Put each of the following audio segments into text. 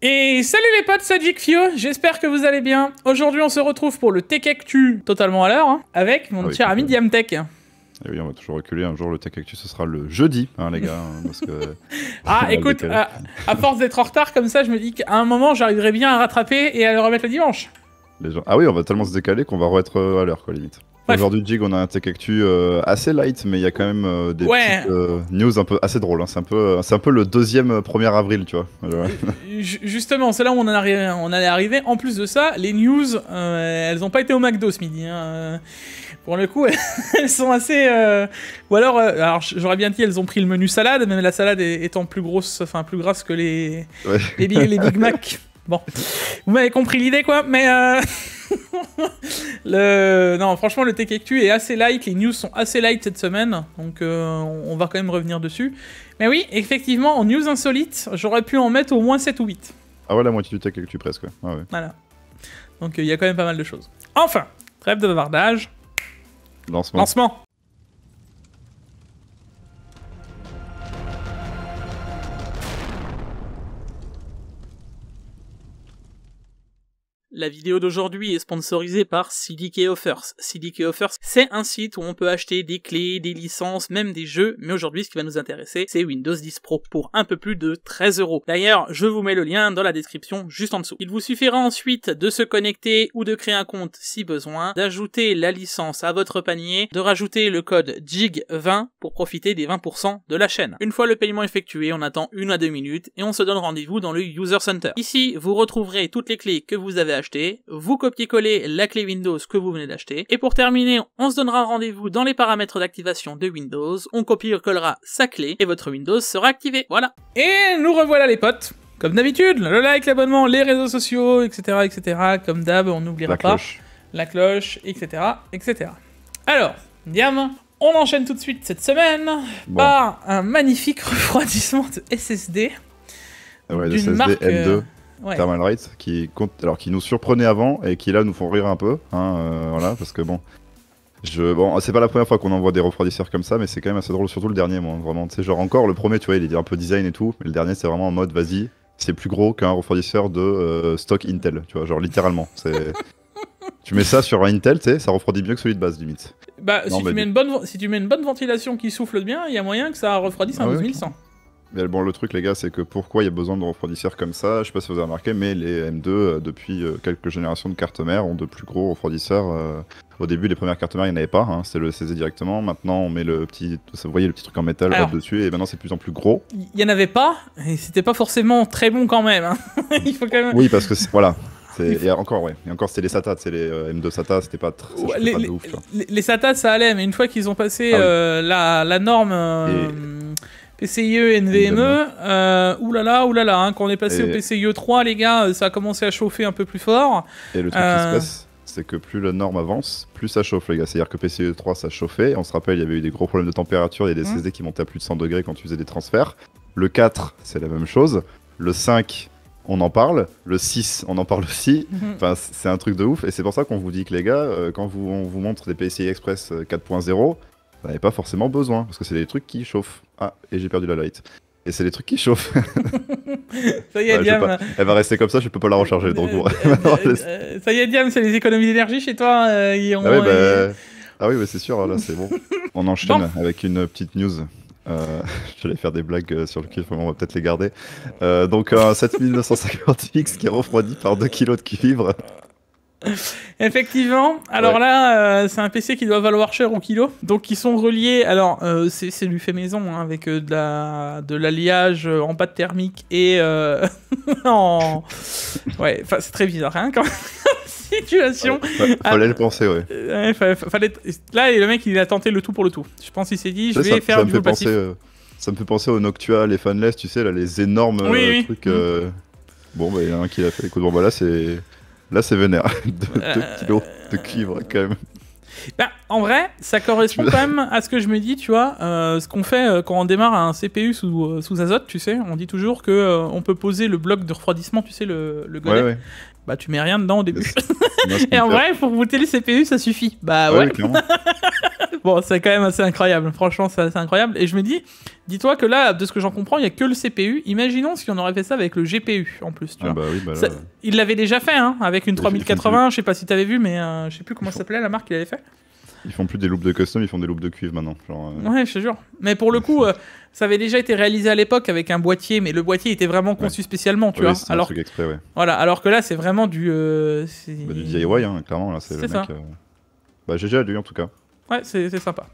Et salut les potes, c'est Geekfio, j'espère que vous allez bien. Aujourd'hui on se retrouve pour le Tech Actu totalement à l'heure, hein, avec mon cher ami Diamtech. Et oui, on va toujours reculer. Un jour, le Tech Actu, ce sera le jeudi, hein, les gars. Parce que ah, écoute, à force d'être en retard comme ça, je me dis qu'à un moment, j'arriverai bien à rattraper et à le remettre le dimanche. Les gens... Ah oui, on va tellement se décaler qu'on va re-être à l'heure, quoi, limite. Aujourd'hui, Jig, on a un Tech Actu assez light, mais il y a quand même des petites news un peu assez drôles. Hein. C'est un peu le deuxième 1er avril, tu vois. Justement, c'est là où on allait arriver. En plus de ça, les news, elles n'ont pas été au McDo ce midi. Hein. Pour le coup, elles sont assez... Ou alors j'aurais bien dit, elles ont pris le menu salade, même la salade étant plus grosse, enfin plus grasse que les Big Mac. Bon, vous m'avez compris l'idée, quoi, mais... Non, franchement, le Tech Actu est assez light, les news sont assez light cette semaine, donc on va quand même revenir dessus. Mais oui, effectivement, en news insolites, j'aurais pu en mettre au moins 7 ou 8. Ah ouais, la moitié du Tech Actu presque, ouais. Ah ouais. Voilà. Donc il y a quand même pas mal de choses. Enfin, trêve de bavardage. Lancement. La vidéo d'aujourd'hui est sponsorisée par CDK Offers. CDK Offers, c'est un site où on peut acheter des clés, des licences, même des jeux, mais aujourd'hui ce qui va nous intéresser, c'est Windows 10 Pro pour un peu plus de 13 €. D'ailleurs, je vous mets le lien dans la description juste en dessous. Il vous suffira ensuite de se connecter ou de créer un compte si besoin, d'ajouter la licence à votre panier, de rajouter le code JIG20 pour profiter des 20% de la chaîne. Une fois le paiement effectué, on attend 1 à 2 minutes et on se donne rendez-vous dans le User Center. Ici, vous retrouverez toutes les clés que vous avez achetées, vous copiez-collez la clé Windows que vous venez d'acheter, et pour terminer, on se donnera rendez-vous dans les paramètres d'activation de Windows, on copie-collera sa clé, et votre Windows sera activé, voilà. Et nous revoilà les potes, comme d'habitude, le like, l'abonnement, les réseaux sociaux, etc., comme d'hab, on n'oubliera pas, la cloche, etc., etc. Alors, Diam, on enchaîne tout de suite cette semaine par un magnifique refroidissement de SSD, d'une marque... M2. Ouais. Thermal Right, qui nous surprenait avant et qui là nous font rire un peu, hein, voilà, parce que bon, c'est pas la première fois qu'on envoie des refroidisseurs comme ça, mais c'est quand même assez drôle, surtout le dernier, moi, vraiment, tu sais, genre encore le premier, tu vois, il est un peu design et tout, mais le dernier c'est vraiment en mode, vas-y, c'est plus gros qu'un refroidisseur de stock Intel, tu vois, genre littéralement, tu mets ça sur un Intel, tu sais, ça refroidit mieux que celui de base, limite. Bah, non, si tu mets une bonne ventilation qui souffle bien, il y a moyen que ça refroidisse un 12100. Mais bon, le truc, les gars, c'est que pourquoi il y a besoin de refroidisseurs comme ça, je sais pas si vous avez remarqué, mais les M2, depuis quelques générations de cartes mères, ont de plus gros refroidisseurs. Au début, les premières cartes mères, il n'y en avait pas, hein, c'était le CZ directement. Maintenant, on met le petit, vous voyez, le petit truc en métal dessus, et maintenant, c'est de plus en plus gros. Il n'y en avait pas, et c'était pas forcément très bon quand même. Hein. Il faut quand même... Oui, parce que voilà. Et encore, c'était les SATA, c'est les M2 SATA, c'était pas de ouf. Les SATA, ça allait, mais une fois qu'ils ont passé la norme... PCIe, NVMe, oulala, hein, quand on est passé au PCIe 3, les gars, ça a commencé à chauffer un peu plus fort. Et le truc qui se passe, c'est que plus la norme avance, plus ça chauffe, les gars. C'est-à-dire que PCIe 3, ça chauffait. On se rappelle, il y avait eu des gros problèmes de température, il y a des SSD qui montaient à plus de 100 degrés quand tu faisais des transferts. Le 4, c'est la même chose. Le 5, on en parle. Le 6, on en parle aussi. Enfin, c'est un truc de ouf. Et c'est pour ça qu'on vous dit que, les gars, quand on vous montre des PCI Express 4.0, vous n'avez pas forcément besoin, parce que c'est des trucs qui chauffent. Ah, et j'ai perdu la light. Et c'est des trucs qui chauffent. Ça y est, Diam. Elle va rester comme ça, je peux pas la recharger, donc ça y est, Diam, c'est les économies d'énergie chez toi. Ah oui, c'est sûr, là, c'est bon. On enchaîne avec une petite news. J'allais faire des blagues sur le cuivre, mais on va peut-être les garder. Donc un 7950X qui est refroidi par 2 kg de cuivre. Effectivement, alors là, c'est un PC qui doit valoir cher au kilo, donc ils sont reliés, alors c'est du fait maison, hein, avec de l'alliage en pâte thermique et ouais, enfin c'est très bizarre, hein, comme situation. Fallait le penser, ouais. Là, le mec, il a tenté le tout pour le tout. Je pense qu'il s'est dit, je vais faire du passif. Ça me fait penser au Noctua, les fanless, tu sais, là, les énormes trucs. Bon, bah, il y en a un qui l'a fait. Écoute, bon, bah là, c'est vénère. 2 kilos de cuivre, quand même. Bah, en vrai, ça correspond quand même à ce que je me dis, tu vois. Ce qu'on fait quand on démarre un CPU sous azote, tu sais. On dit toujours qu'on peut poser le bloc de refroidissement, tu sais, le godet. Ouais. Bah, tu mets rien dedans au début. Et en vrai, pour booter les CPU, ça suffit. Bah ouais. Bon, c'est quand même assez incroyable. Franchement, c'est assez incroyable. Et je me dis-toi que là, de ce que j'en comprends, il n'y a que le CPU. Imaginons si on aurait fait ça avec le GPU en plus. Tu vois. Bah oui, bah Ça, là, il l'avait déjà fait, hein, avec une Ils font 3080. Je sais pas si t'avais vu, mais je sais plus comment ça s'appelait la marque qu'il avait fait. ils font plus des loops de custom, ils font des loops de cuivre maintenant. Genre, Ouais, je te jure. Mais pour le coup, ça avait déjà été réalisé à l'époque avec un boîtier, mais le boîtier était vraiment conçu spécialement, tu oui, vois. c'est un Alors, truc exprès, ouais. voilà, alors que là, c'est vraiment du. Bah, du DIY, hein, clairement, là, c'est le C'est mec. ça. Bah, GG à lui en tout cas. Ouais, c'est sympa.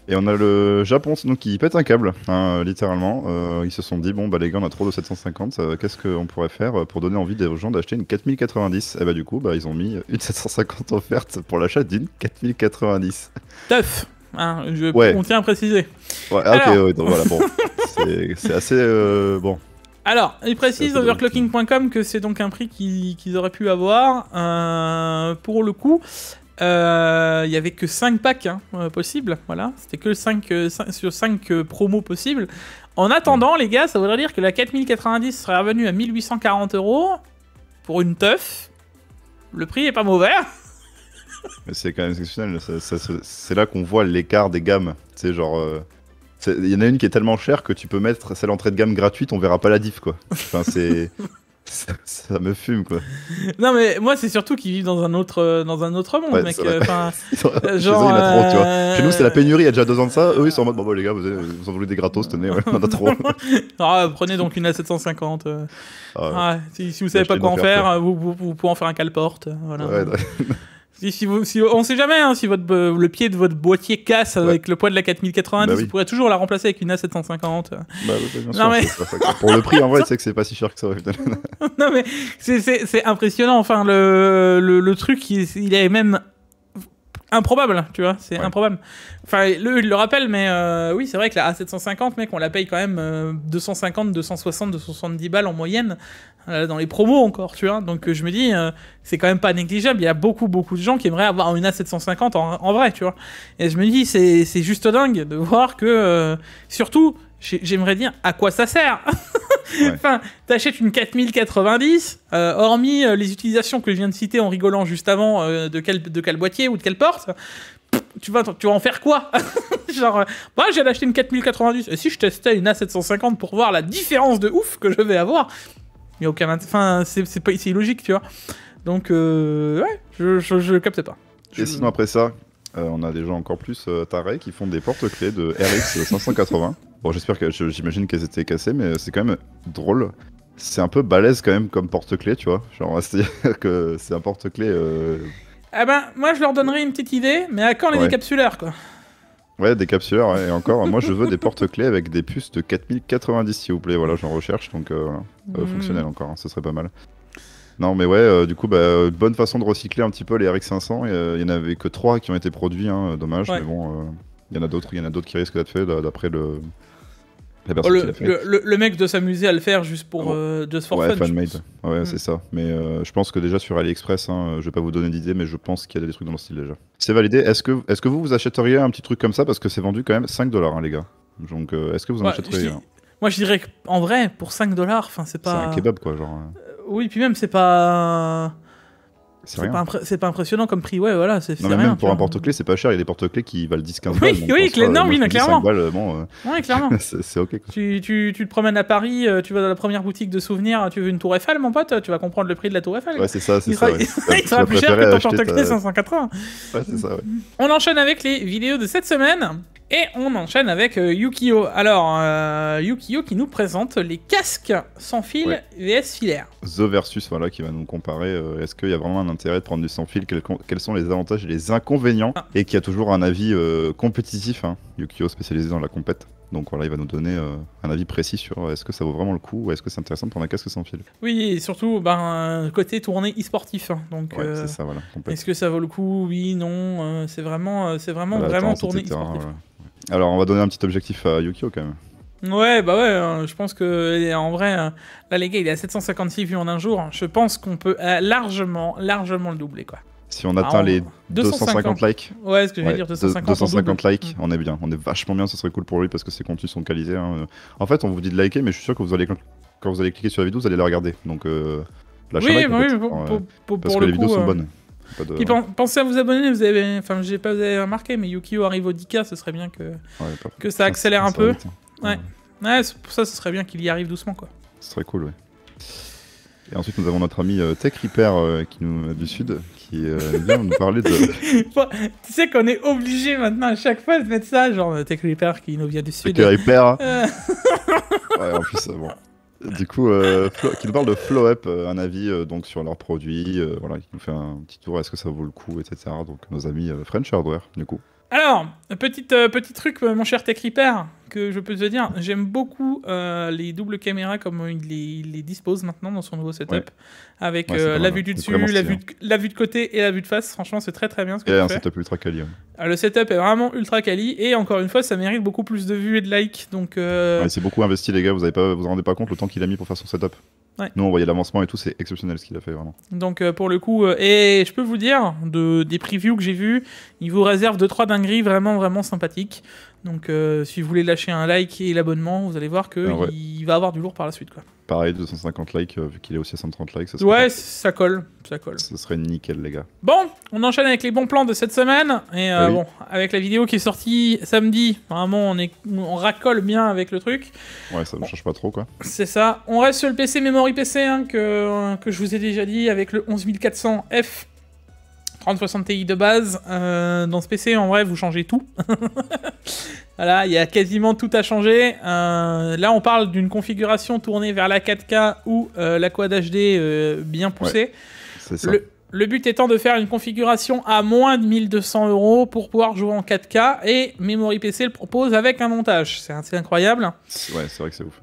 Et on a le Japon sinon qui pète un câble, hein, littéralement. Ils se sont dit, bon bah les gars on a trop de 750, qu'est-ce qu'on pourrait faire pour donner envie aux gens d'acheter une 4090. Et bah du coup bah ils ont mis une 750 offerte pour l'achat d'une 4090. Teuf, hein, Ouais. on tient à préciser. Ouais, Alors. ok, ouais, donc voilà, bon. c'est assez... bon. Alors, ils précisent Ça, c'est overclocking.com que c'est donc un prix qu'ils auraient pu avoir. Pour le coup, il y avait que 5 packs possibles. Voilà, c'était que 5 sur 5 promos possibles. En attendant, les gars, ça voudrait dire que la 4090 serait revenue à 1840 € pour une teuf. Le prix est pas mauvais. Mais c'est quand même exceptionnel, c'est là qu'on voit l'écart des gammes. Tu sais, genre... il y en a une qui est tellement chère que tu peux mettre celle entrée de gamme gratuite, on verra pas la diff quoi. Enfin, c'est... ça me fume quoi. Non mais moi c'est surtout qu'ils vivent dans un autre monde, Ouais, mec. ça va. Enfin, Chez eux, genre, il y en a trop, tu vois. Chez nous, c'est la pénurie, il y a déjà 2 ans de ça. Eux, ils sont en mode, bon, bah, les gars, vous en voulez des gratos, tenez, ouais, on en a trop. prenez donc une A750. Ah, Si vous savez pas acheter quoi en une faire, vous pouvez en faire un calporte. Voilà. ouais, On sait jamais, hein, si le pied de votre boîtier casse avec le poids de la 4090, Bah oui. vous pourrez toujours la remplacer avec une A750. bah, bien sûr, Non, mais- c'est ça. Pour le prix, en vrai, c'est que c'est pas si cher que ça, au final. Non mais c'est impressionnant. Enfin le truc il est même improbable, tu vois, c'est Ouais. improbable. Enfin, il le rappelle, mais oui, c'est vrai que la A750, mec, on la paye quand même 250, 260, 270 balles en moyenne dans les promos encore, tu vois. Donc je me dis, c'est quand même pas négligeable. Il y a beaucoup de gens qui aimeraient avoir une A750 en vrai, tu vois. Et je me dis, c'est juste dingue de voir que, surtout, j'aimerais dire à quoi ça sert. Ouais. Enfin, t'achètes une 4090, hormis les utilisations que je viens de citer en rigolant juste avant de quel boîtier ou de quelle porte, tu vas en faire quoi? Genre, bah j'ai acheté une 4090, et si je testais une A750 pour voir la différence de ouf que je vais avoir, il y a aucun enfin, c'est illogique, tu vois. Donc, ouais, je capte pas. Et sinon, après ça, on a des gens encore plus tarés qui font des porte-clés de RX 580. Bon, j'imagine qu'elles étaient cassées, mais c'est quand même drôle. C'est un peu balèze quand même comme porte-clés, tu vois. Genre, c'est-à-dire que c'est un porte-clés... Eh ben, moi je leur donnerais une petite idée, mais à quand les Ouais. décapsuleurs, quoi? Ouais, des capsuleurs, ouais, et encore, moi je veux des porte-clés avec des puces de 4090, s'il vous plaît. Voilà, j'en recherche, donc fonctionnel encore, hein, ce serait pas mal. Non, mais ouais, du coup, bah, bonne façon de recycler un petit peu les RX 500. Il y en avait que 3 qui ont été produits, hein, dommage, Ouais. mais bon, il y en a d'autres qui risquent d'être faits d'après la personne qui l'a fait. Le mec doit s'amuser à le faire juste pour just for Ouais, fun. je fan-made. pense. Ouais, c'est ça. Mais je pense que déjà sur AliExpress, hein, je vais pas vous donner d'idée, mais je pense qu'il y a des trucs dans le style déjà. C'est validé. Est-ce que vous achèteriez un petit truc comme ça? Parce que c'est vendu quand même 5$, hein, les gars. Donc, est-ce que vous en Ouais, achèteriez un? Moi je dirais qu'en vrai, pour 5$, enfin c'est C'est pas. un kebab, quoi, genre. Oui, puis même c'est pas. C'est rien. C'est pas impressionnant comme prix, ouais, voilà, c'est Non, mais rien. même pour tu un vois. porte-clés, c'est pas cher. Il y a des porte-clés qui valent 10-15 Oui, balles. donc oui, en soi, non, moi, oui, je me dis clairement. 5 balles, bon, Ouais, clairement. c'est ok, quoi. Tu te promènes à Paris, tu vas dans la première boutique de souvenirs, tu veux une tour Eiffel, mon pote, tu vas comprendre le prix de la tour Eiffel. Ouais, c'est ça, c'est il ça. sera, Ouais. il sera plus cher que ton porte-clés 580. Ouais, c'est ça, ouais. On enchaîne avec les vidéos de cette semaine. Et on enchaîne avec Yukio. Alors, Yukio qui nous présente les casques sans fil Ouais. VS filaire. The Versus, voilà, qui va nous comparer. Est-ce qu'il y a vraiment un intérêt de prendre du sans fil? Quels sont les avantages et les inconvénients? Et qui a toujours un avis compétitif, hein. Yukio spécialisé dans la compète. Donc voilà, il va nous donner un avis précis sur est-ce que ça vaut vraiment le coup ou est-ce que c'est intéressant de prendre un casque sans fil. Oui, et surtout, côté tournée e-sportif. Hein. Donc, Ouais, c'est ça, voilà. Compète. est-ce que ça vaut le coup? Oui, non. C'est vraiment Voilà, vraiment attends, tournée etc., e-sportif. voilà. Alors, on va donner un petit objectif à Yukio quand même. Ouais, bah ouais, je pense que en vrai, là les gars, il est à 756 vues en un jour. Je pense qu'on peut largement le doubler, quoi. Si on atteint les 250 likes, Ouais, ce que je vais ouais, dire, 250. 250 likes, on est bien. On est vachement bien, ça serait cool pour lui parce que ses contenus sont qualisés, hein. En fait, on vous dit de liker, mais je suis sûr que quand vous allez cliquer sur la vidéo, vous allez la regarder. Donc, lâchez un Oui, like, en oui, fait. pour Parce pour que le les coup, vidéos sont bonnes. Pas de... Puis pensez à vous abonner, enfin je sais pas, vous avez remarqué, mais Yu-Gi-Oh arrive au 10K, ce serait bien que ça accélère un peu. Vite, hein. Ouais, pour ça, ce serait bien qu'il y arrive doucement, quoi. Ce serait cool, ouais. Et ensuite, nous avons notre ami Tech Reaper du Sud qui vient nous parler de... Tu sais qu'on est obligé maintenant à chaque fois de mettre ça, genre Tech Reaper qui nous vient du Sud. Tech Reaper. Ouais, en plus, bon. Du coup, qui nous parle de FlowUp, un avis donc sur leurs produits, voilà, qui nous fait un petit tour, est-ce que ça vaut le coup, etc. Donc nos amis French Hardware, du coup. Alors, petit truc, mon cher Tech Reaper, que je peux te dire, j'aime beaucoup les doubles caméras comme il les dispose maintenant dans son nouveau setup, ouais. Avec la vue du dessus, la vue de côté et la vue de face. Franchement, c'est très très bien ce que tu fais. Et un setup ultra quali. Ouais. Le setup est vraiment ultra quali et encore une fois, ça mérite beaucoup plus de vues et de likes. Donc, ouais, c'est beaucoup investi, les gars. Vous vous rendez pas compte le temps qu'il a mis pour faire son setup. Ouais. Nous, on voyait l'avancement et tout, c'est exceptionnel ce qu'il a fait, vraiment. Donc, pour le coup, et je peux vous dire, des previews que j'ai vus, il vous réserve 2-3 dingueries vraiment, vraiment sympathiques. Donc, si vous voulez lâcher un like et l'abonnement, vous allez voir qu'il va avoir du lourd par la suite, quoi. Pareil, 250 likes, vu qu'il est aussi à 130 likes. Ça ouais, ça colle. Ce serait nickel, les gars. Bon, on enchaîne avec les bons plans de cette semaine. Et bon, avec la vidéo qui est sortie samedi, vraiment, on racole bien avec le truc. Ouais, ça ne change pas trop, quoi. C'est ça. On reste sur le PC Memory PC, hein, que je vous ai déjà dit, avec le 11400F. 3060 Ti de base. Dans ce PC, en vrai, vous changez tout. Voilà, il y a quasiment tout à changer. Là, on parle d'une configuration tournée vers la 4K ou la Quad HD bien poussée. Ouais, c'est ça. Le but étant de faire une configuration à moins de 1200 € pour pouvoir jouer en 4K. Et Memory PC le propose avec un montage. C'est assez incroyable. Ouais, c'est vrai que c'est ouf.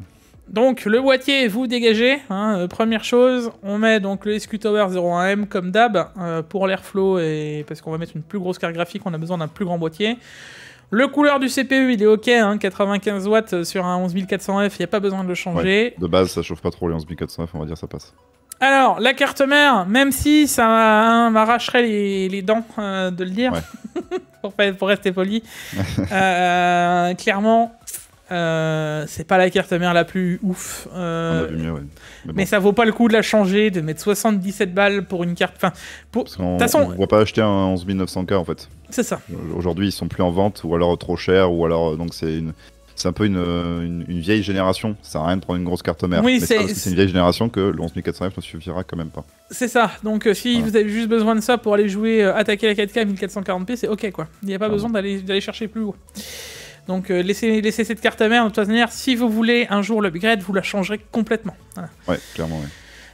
Donc le boîtier, vous dégagez, hein, première chose, on met donc le SQ Tower 01M comme d'hab pour l'airflow et parce qu'on va mettre une plus grosse carte graphique, on a besoin d'un plus grand boîtier. Le couleur du CPU, il est ok, hein, 95 watts sur un 11400F, il n'y a pas besoin de le changer. Ouais, de base, ça chauffe pas trop les 11400F, on va dire, ça passe. Alors, la carte mère, même si ça m'arracherait les dents de le dire, ouais. pour rester poli, clairement... c'est pas la carte mère la plus ouf. On a vu mieux, ouais. Mais ça vaut pas le coup de la changer, de mettre 77 balles pour une carte. Enfin, Parce qu'on ne voit pas acheter un 11900K en fait. C'est ça. Aujourd'hui, ils sont plus en vente, ou alors trop cher, ou alors donc c'est un peu une vieille génération. Ça sert à rien de prendre une grosse carte mère. Oui, mais c'est une vieille génération que le 11400F ne suffira quand même pas. C'est ça. Donc si vous avez juste besoin de ça pour aller jouer, attaquer la 4K à 1440p, c'est ok quoi. Il n'y a pas besoin d'aller chercher plus haut. Donc laissez cette carte mère, de toute manière, si vous voulez un jour l'upgrade, vous la changerez complètement. Voilà. Ouais, clairement, ouais.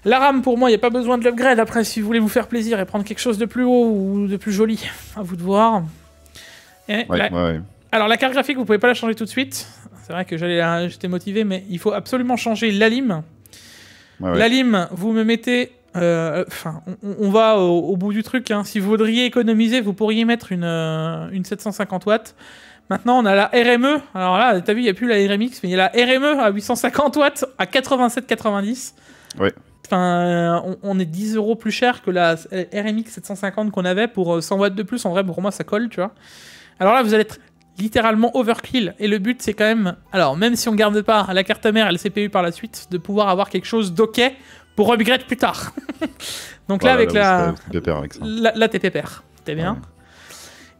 La RAM, pour moi, il n'y a pas besoin de l'upgrade. Après, si vous voulez vous faire plaisir et prendre quelque chose de plus haut ou de plus joli, à vous de voir. Ouais. Alors, la carte graphique, vous pouvez pas la changer tout de suite. C'est vrai que j'étais motivé, mais il faut absolument changer l'ALIM. Ouais. L'ALIM, vous me mettez... on va au bout du truc. Hein. Si vous voudriez économiser, vous pourriez mettre une 750 watts. Maintenant, on a la RME. Alors là, t'as vu, il n'y a plus la RMX, mais il y a la RME à 850 watts à 87,90. Ouais. Enfin, on est 10 € plus cher que la RMX 750 qu'on avait pour 100 watts de plus. En vrai, pour moi, ça colle, tu vois. Alors là, vous allez être littéralement overkill. Et le but, c'est quand même... Alors, même si on garde pas la carte mère et le CPU par la suite, de pouvoir avoir quelque chose d'ok pour upgrade plus tard. Donc là, avec la... Là, t'es pépère. T'es bien. Ouais.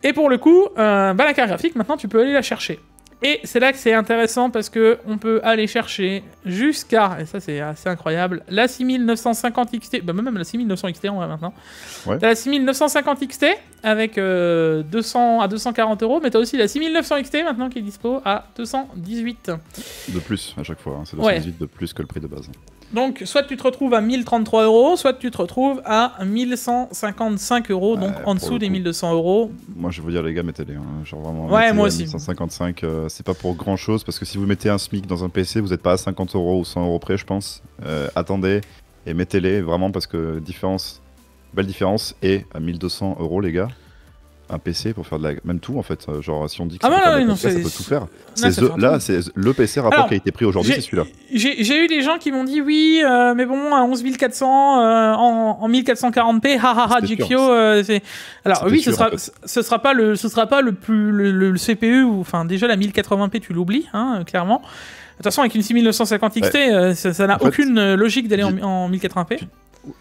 Et pour le coup, la carte graphique, maintenant, tu peux aller la chercher. Et c'est là que c'est intéressant parce que on peut aller chercher jusqu'à, et ça c'est assez incroyable, la 6950 XT, bah même la 6900 XT en vrai maintenant. Ouais. T'as la 6950 XT avec 200 à 240 €, mais t'as aussi la 6900 XT maintenant qui est dispo à 218. De plus à chaque fois, hein. C'est 218 de plus que le prix de base. Donc, soit tu te retrouves à 1033 €, soit tu te retrouves à 1155 €, donc en dessous des 1200 €. Moi, je vais vous dire, les gars, mettez-les. Hein. Genre vraiment, ouais, moi aussi. 1155, c'est pas pour grand chose, parce que si vous mettez un SMIC dans un PC, vous n'êtes pas à 50 € ou 100 € près, je pense. Attendez et mettez-les vraiment, parce que belle différence. Et à 1200 €, les gars, un PC pour faire de la... même tout en fait, genre si on dit que ça peut tout faire. C'est le PC rapport qui a été pris aujourd'hui, c'est celui-là. J'ai eu des gens qui m'ont dit oui, mais bon, à 11400 en 1440p, hahaha, GPIO, alors oui, ce sera pas le CPU, ou enfin déjà la 1080p tu l'oublies, hein, clairement. De toute façon, avec une 6950 XT, ça n'a aucune logique d'aller en 1080p.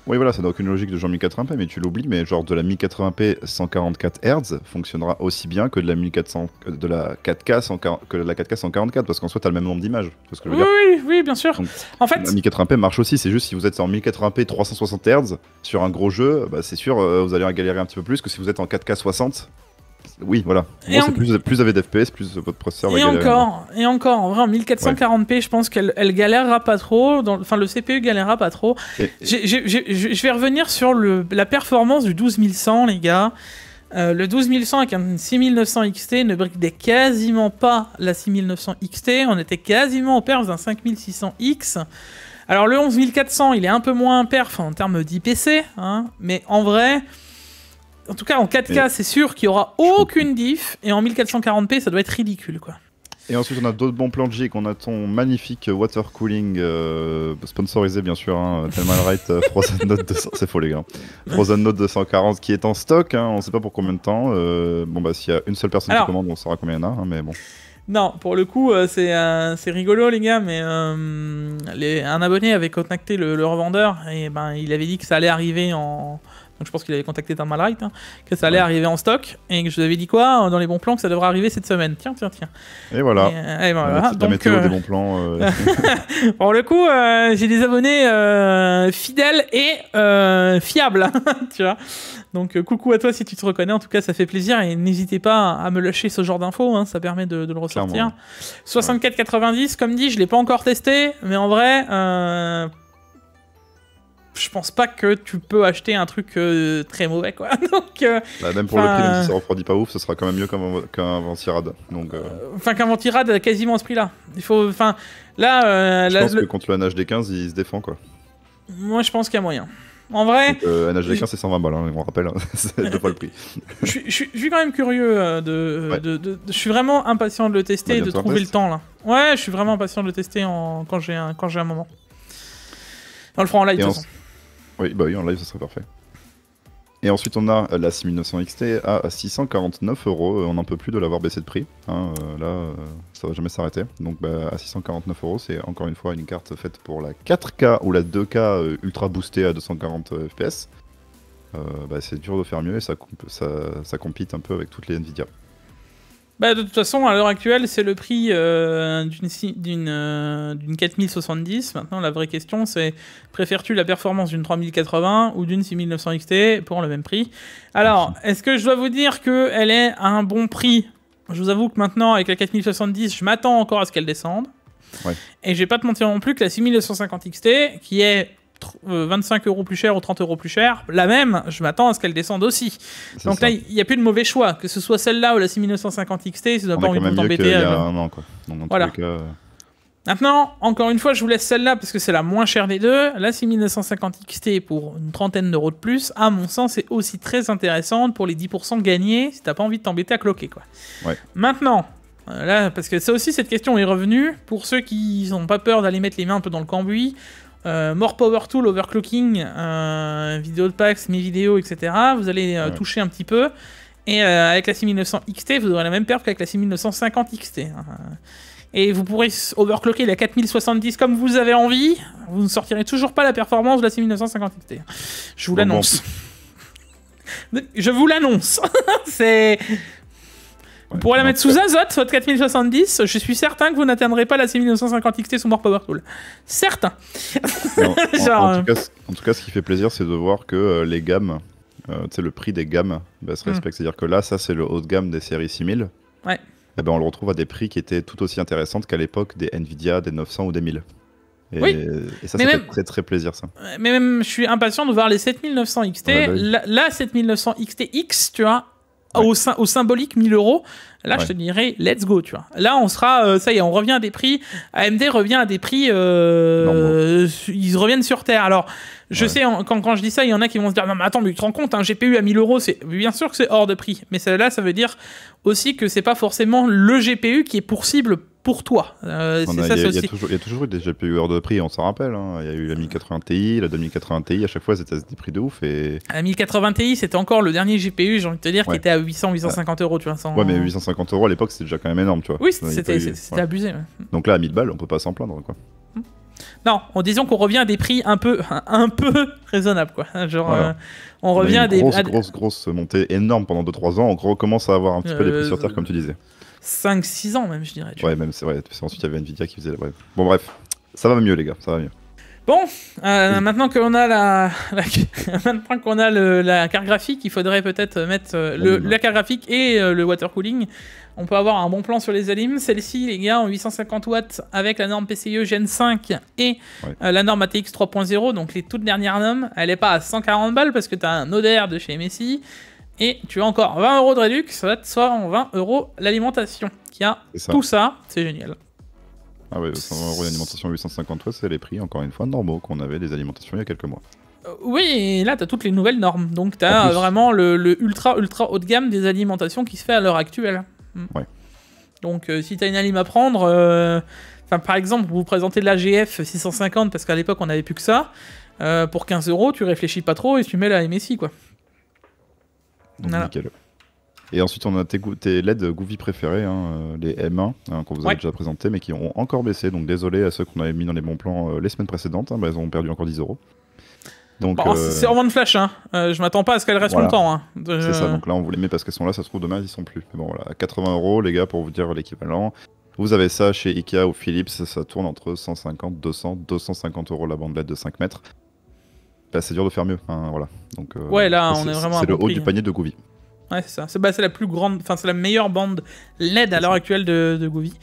Oui, voilà, ça n'a aucune logique de genre 1080p, mais tu l'oublies, mais genre de la 1080p 144 Hz fonctionnera aussi bien que de la 1400, de la 4K 140, que de la 4K 144, parce qu'en soi, t'as le même nombre d'images. C'est ce que je veux dire. Oui, bien sûr. Donc, En fait, la 1080p marche aussi, c'est juste si vous êtes en 1080p 360 Hz sur un gros jeu, bah, c'est sûr, vous allez galérer un petit peu plus que si vous êtes en 4K 60. Oui, voilà. Et Bon, c'est plus vous avez d'FPS, plus votre processeur va et galérer. encore, en vrai, en 1440p, je pense qu'elle galérera pas trop. Enfin, le CPU galérera pas trop. Je vais revenir sur la performance du 12100, les gars. Le 12100 avec un 6900 XT ne bridait quasiment pas la 6900 XT. On était quasiment au perf d'un 5600X. Alors, le 11400, il est un peu moins perf en termes d'IPC, hein, mais en vrai. En tout cas, en 4K, c'est sûr qu'il n'y aura aucune diff, et en 1440p, ça doit être ridicule, quoi. Et ensuite, on a d'autres bons plans de G, on a ton magnifique water cooling, sponsorisé bien sûr, hein, Thelma Wright, Frozen Note 200, c'est faux les gars. Frozen Note 240 qui est en stock, hein, on ne sait pas pour combien de temps. Bon bah s'il y a une seule personne qui commande, on saura combien il y en a, hein, mais bon. Non, pour le coup, c'est rigolo les gars, mais un abonné avait contacté le revendeur, et ben il avait dit que ça allait arriver en... Donc je pense qu'il avait contacté Thermal Right, hein, que ça allait arriver en stock, et que je lui avais dit quoi dans les bons plans, que ça devrait arriver cette semaine. Tiens. Et voilà. Et voilà. Donc, la météo des bons plans. Pour le coup, j'ai des abonnés fidèles et fiables, tu vois. Donc coucou à toi si tu te reconnais, en tout cas ça fait plaisir, et n'hésitez pas à me lâcher ce genre d'infos, hein, ça permet de le ressortir. 64,90, comme dit, je l'ai pas encore testé, mais en vrai... je pense pas que tu peux acheter un truc très mauvais, quoi. Donc, même pour le prix, même si ça refroidit pas ouf, ça sera quand même mieux qu'un Ventirad. Enfin, qu'un Ventirad quasiment à ce prix-là. Il faut, enfin, là, je pense que contre le NHD15, il se défend, quoi. Moi, je pense qu'il y a moyen. En vrai, NHD15 c'est 120 balles, hein, on rappelle, hein, c'est deux fois le prix. je suis quand même curieux je suis vraiment impatient de le tester et de trouver le temps là. Ouais, je suis vraiment impatient de le tester quand j'ai un moment. On le fera en live de toute façon. Oui, bah oui, en live, ça serait parfait. Et ensuite, on a la 6900 XT à 649 €. On n'en peut plus de l'avoir baissé de prix. Hein, là, ça va jamais s'arrêter. Donc, bah, à 649 €, c'est encore une fois une carte faite pour la 4K ou la 2K ultra boostée à 240 FPS. Bah, c'est dur de faire mieux et ça compite un peu avec toutes les Nvidia. Bah, de toute façon, à l'heure actuelle, c'est le prix d'une 4070. Maintenant, la vraie question, c'est préfères-tu la performance d'une 3080 ou d'une 6900 XT pour le même prix? Alors, est-ce que je dois vous dire qu'elle est à un bon prix? Je vous avoue que maintenant, avec la 4070, je m'attends encore à ce qu'elle descende. Ouais. Et je vais pas te mentir non plus que la 6950 XT, qui est 25 € plus cher ou 30 € plus cher, la même, je m'attends à ce qu'elle descende aussi. Donc là, il n'y a plus de mauvais choix, que ce soit celle-là ou la 6950 XT, ça doit pas envie de t'embêter. Il y a un an, quoi. Donc, voilà. Maintenant, encore une fois, je vous laisse celle-là parce que c'est la moins chère des deux. La 6950 XT pour une trentaine d'euros de plus, à mon sens, est aussi très intéressante pour les 10% gagnés si t'as pas envie de t'embêter à cloquer, quoi. Ouais. Maintenant, là, parce que ça aussi, cette question est revenue, pour ceux qui n'ont pas peur d'aller mettre les mains un peu dans le cambouis, More Power Tool, Overclocking, vidéo de PAX, mes vidéos, etc. Vous allez toucher un petit peu. Et avec la 6900 XT, vous aurez la même perf qu'avec la 6950 XT. Et vous pourrez overclocker la 4070 comme vous avez envie. Vous ne sortirez toujours pas la performance de la 6950 XT. Je vous l'annonce. Bon. Je vous l'annonce. C'est... Vous pourrez la mettre sous azote, votre 4070, je suis certain que vous n'atteindrez pas la 6950 XT sous More Power Tool. Certain. En tout cas, ce qui fait plaisir, c'est de voir que les gammes, le prix des gammes se respecte. C'est-à-dire que là, ça, c'est le haut de gamme des séries 6000. Ouais. Et ben, on le retrouve à des prix qui étaient tout aussi intéressants qu'à l'époque des Nvidia, des 900 ou des 1000. Et, oui. Et ça fait très très plaisir, ça. Mais même, je suis impatient de voir les 7900 XT. Ouais, bah oui. La 7900 XTX, tu vois, au symbolique 1000 €, là je te dirais let's go, tu vois. Là on sera, ça y est, on revient à des prix, AMD revient à des prix, ils reviennent sur Terre. Alors je sais, quand je dis ça, il y en a qui vont se dire non mais attends, mais tu te rends compte, un GPU à 1000 €, c'est bien sûr que c'est hors de prix, mais là ça veut dire aussi que c'est pas forcément le GPU qui est pour cible pour toi. Il y a toujours eu des GPU hors de prix, on s'en rappelle. Hein. Il y a eu la 1080 Ti, la 2080 Ti, à chaque fois c'était des prix de ouf. Et... La 1080 Ti, c'était encore le dernier GPU, j'ai envie de te dire, qui était à 800-850 €. Tu vois, sans... Ouais, mais 850 € à l'époque, c'était déjà quand même énorme. Tu vois. Oui, c'était abusé. Ouais. Donc là, à 1000 balles, on peut pas s'en plaindre, quoi. Non, en disant qu'on revient à des prix un peu raisonnables, quoi. Genre, Voilà. on revient à des... grosse montée énorme pendant 2-3 ans. On recommence à avoir un petit peu les prix sur terre, comme tu disais. 5-6 ans, même, je dirais. Ouais, même, c'est vrai. Ensuite, il y avait Nvidia qui faisait... Ouais. Bon, bref. Ça va mieux, les gars. Ça va mieux. Bon, maintenant qu'on a maintenant qu'on a la carte graphique, il faudrait peut-être mettre la carte graphique et le water cooling. On peut avoir un bon plan sur les alims. Celle-ci, les gars, en 850 watts avec la norme PCIe Gen 5 et la norme ATX 3.0, donc les toutes dernières normes. Elle n'est pas à 140 balles parce que tu as un ODR de chez MSI. Et tu as encore 20 € de réduc, ça va te soit en 20 € l'alimentation. Qui a tout ça, c'est génial. Ah ouais, 120 € d'alimentation 850 watts, c'est les prix, encore une fois, normaux qu'on avait les alimentations il y a quelques mois. Oui, et là, tu as toutes les nouvelles normes. Donc, tu as vraiment le ultra haut de gamme des alimentations qui se fait à l'heure actuelle. Ouais. Donc, si tu as une alim à prendre, par exemple, vous présentez de la GF 650 parce qu'à l'époque, on n'avait plus que ça. Pour 15 €, tu réfléchis pas trop et tu mets la MSI, quoi. Donc, voilà. Nickel. Et ensuite, on a tes LED Gouvy préférés, les M1, qu'on vous avait déjà présenté, mais qui ont encore baissé. Donc désolé à ceux qu'on avait mis dans les bons plans les semaines précédentes. Elles ont perdu encore 10 €. Donc, c'est en vente flash. Je m'attends pas à ce qu'elles restent longtemps. C'est ça. Donc là, on vous les met parce qu'elles sont là. Ça se trouve, demain, ils sont plus. Mais bon, voilà. À 80 €, les gars, pour vous dire l'équivalent. Vous avez ça chez Ikea ou Philips. Ça tourne entre 150, 200, 250 € la bande LED de 5 mètres. Bah, c'est dur de faire mieux. Voilà. Donc, là, on est vraiment à c'est le bon haut prix, du panier de Gouvy. Ouais, c'est ça. C'est la plus grande, c'est la meilleure bande LED à l'heure actuelle de Gouvy.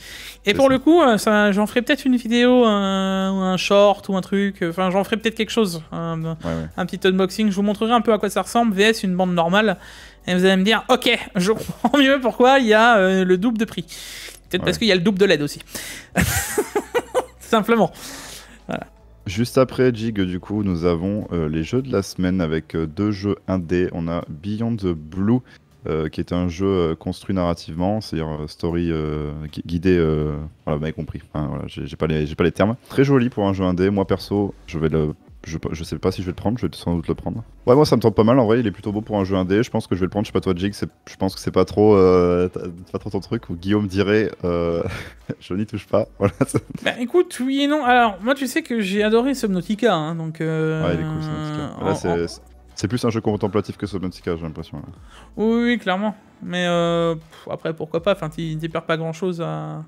Et pour le coup, j'en ferai peut-être une vidéo, ou un short ou un truc. Enfin, j'en ferai peut-être quelque chose. Un petit unboxing. Je vous montrerai un peu à quoi ça ressemble. VS, une bande normale. Et vous allez me dire, ok, je comprends mieux pourquoi il y a le double de prix. Peut-être parce qu'il y a le double de LED aussi. Simplement. Voilà. Juste après Jig, du coup, nous avons les jeux de la semaine avec 2 jeux indés. On a Beyond the Blue, qui est un jeu construit narrativement, c'est-à-dire story guidé. Voilà, vous m'avez compris. Enfin, voilà, j'ai pas les termes. Très joli pour un jeu indé. Moi, perso, je sais pas si je vais le prendre, je vais sans doute le prendre. Ouais, moi ça me tente pas mal, en vrai, il est plutôt beau pour un jeu indé, je pense que je vais le prendre, je sais pas toi Jig, je pense que c'est pas trop ton truc, ou Guillaume dirait, je n'y touche pas, voilà. Bah écoute, oui et non, alors moi tu sais que j'ai adoré Subnautica, donc... Ouais, il est cool Subnautica. Là c'est plus un jeu contemplatif que Subnautica, j'ai l'impression. Là. Oui, clairement, mais après pourquoi pas, enfin t'y perds pas grand chose à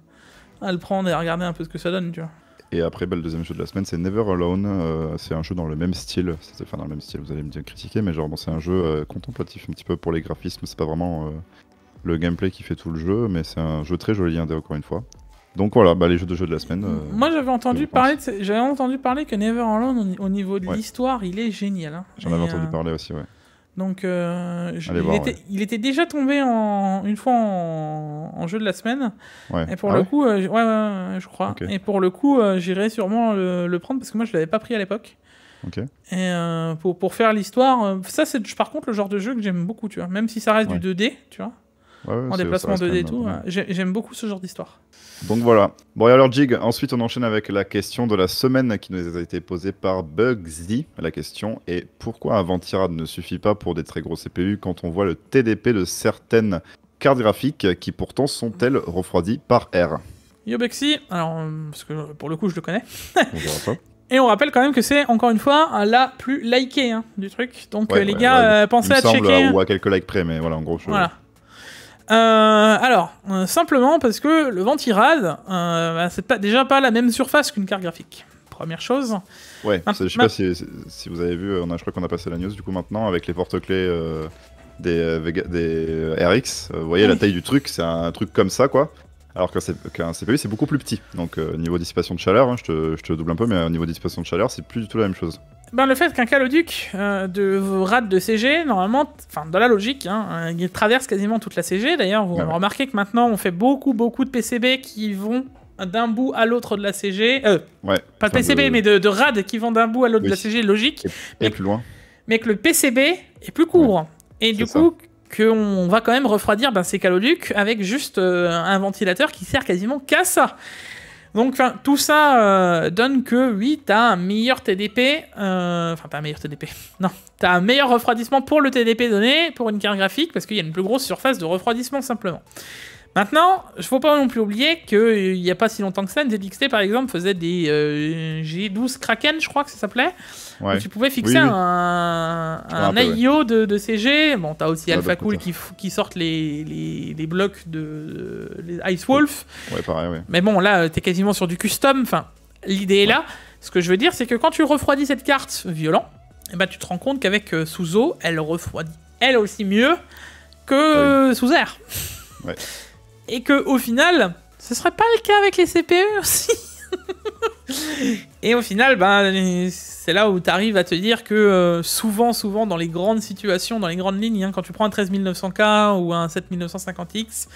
le prendre et à regarder un peu ce que ça donne, tu vois. Et après, le deuxième jeu de la semaine, c'est Never Alone. C'est un jeu dans le même style. Enfin, dans le même style, vous allez me dire critiquer, mais genre, bon, c'est un jeu contemplatif un petit peu pour les graphismes. C'est pas vraiment le gameplay qui fait tout le jeu, mais c'est un jeu très joli, encore une fois. Donc voilà, les jeux de la semaine. Moi, j'avais entendu parler que Never Alone, au niveau de l'histoire, il est génial. J'en avais entendu parler aussi, ouais. Donc, il était déjà tombé une fois en jeu de la semaine. Ouais. Et pour le coup, je crois. Okay. Et pour le coup, j'irai sûrement le prendre parce que moi, je l'avais pas pris à l'époque. Ok. Et pour faire l'histoire, ça, c'est par contre le genre de jeu que j'aime beaucoup, tu vois. Même si ça reste du 2D, tu vois. En déplacement 2D et tout. J'aime beaucoup ce genre d'histoire. Donc voilà. Bon, et alors Jig, ensuite on enchaîne avec la question de la semaine qui nous a été posée par Bugsy. La question est pourquoi un ventirad ne suffit pas pour des très gros CPU quand on voit le TDP de certaines cartes graphiques qui pourtant sont-elles refroidies par air? Yo Bugsy, alors parce que pour le coup je le connais. Et on rappelle quand même que c'est encore une fois la plus likée du truc. Donc les gars, pensez à checker. Ou à quelques likes près, mais voilà en gros. Voilà. Alors, simplement parce que le ventirad, c'est déjà pas la même surface qu'une carte graphique. Première chose. Ouais, je sais pas si vous avez vu, je crois qu'on a passé la news du coup maintenant avec les porte-clés des RX. Vous voyez la taille du truc, c'est un truc comme ça quoi. Alors qu'un CPU c'est beaucoup plus petit. Donc niveau dissipation de chaleur, je te double un peu, mais au niveau dissipation de chaleur, c'est plus du tout la même chose. Le fait qu'un caloduc de RAD de CG, normalement, dans la logique, il traverse quasiment toute la CG. D'ailleurs, vous remarquez que maintenant, on fait beaucoup de PCB qui vont d'un bout à l'autre de la CG. Pas de PCB, mais de RAD qui vont d'un bout à l'autre de la CG, logique. Et plus loin. Mais que le PCB est plus court. Ouais. Et du coup, qu'on va quand même refroidir ces caloducs avec juste un ventilateur qui sert quasiment qu'à ça. Donc, tout ça donne que, oui, t'as un meilleur TDP. T'as un meilleur TDP. Non, t'as un meilleur refroidissement pour le TDP donné, pour une carte graphique, parce qu'il y a une plus grosse surface de refroidissement, simplement. Maintenant, il faut pas non plus oublier qu'il n'y a pas si longtemps que ça, ZXT par exemple faisait des G12 Kraken, je crois que ça s'appelait. Ouais. Où tu pouvais fixer un IO de CG. Bon, t'as aussi Alpha Cool qui sortent les blocs les Ice Wolf. Ouais, pareil, ouais. Mais bon, là, t'es quasiment sur du custom. Enfin, l'idée est là. Ce que je veux dire, c'est que quand tu refroidis cette carte violent, eh ben, tu te rends compte qu'avec Suzo, elle refroidit elle aussi mieux que sous air. Ouais. Et que au final, ce serait pas le cas avec les CPU aussi. Et au final, ben, c'est là où tu arrives à te dire que souvent dans les grandes situations, dans les grandes lignes, hein, quand tu prends un 13900K ou un 7950X,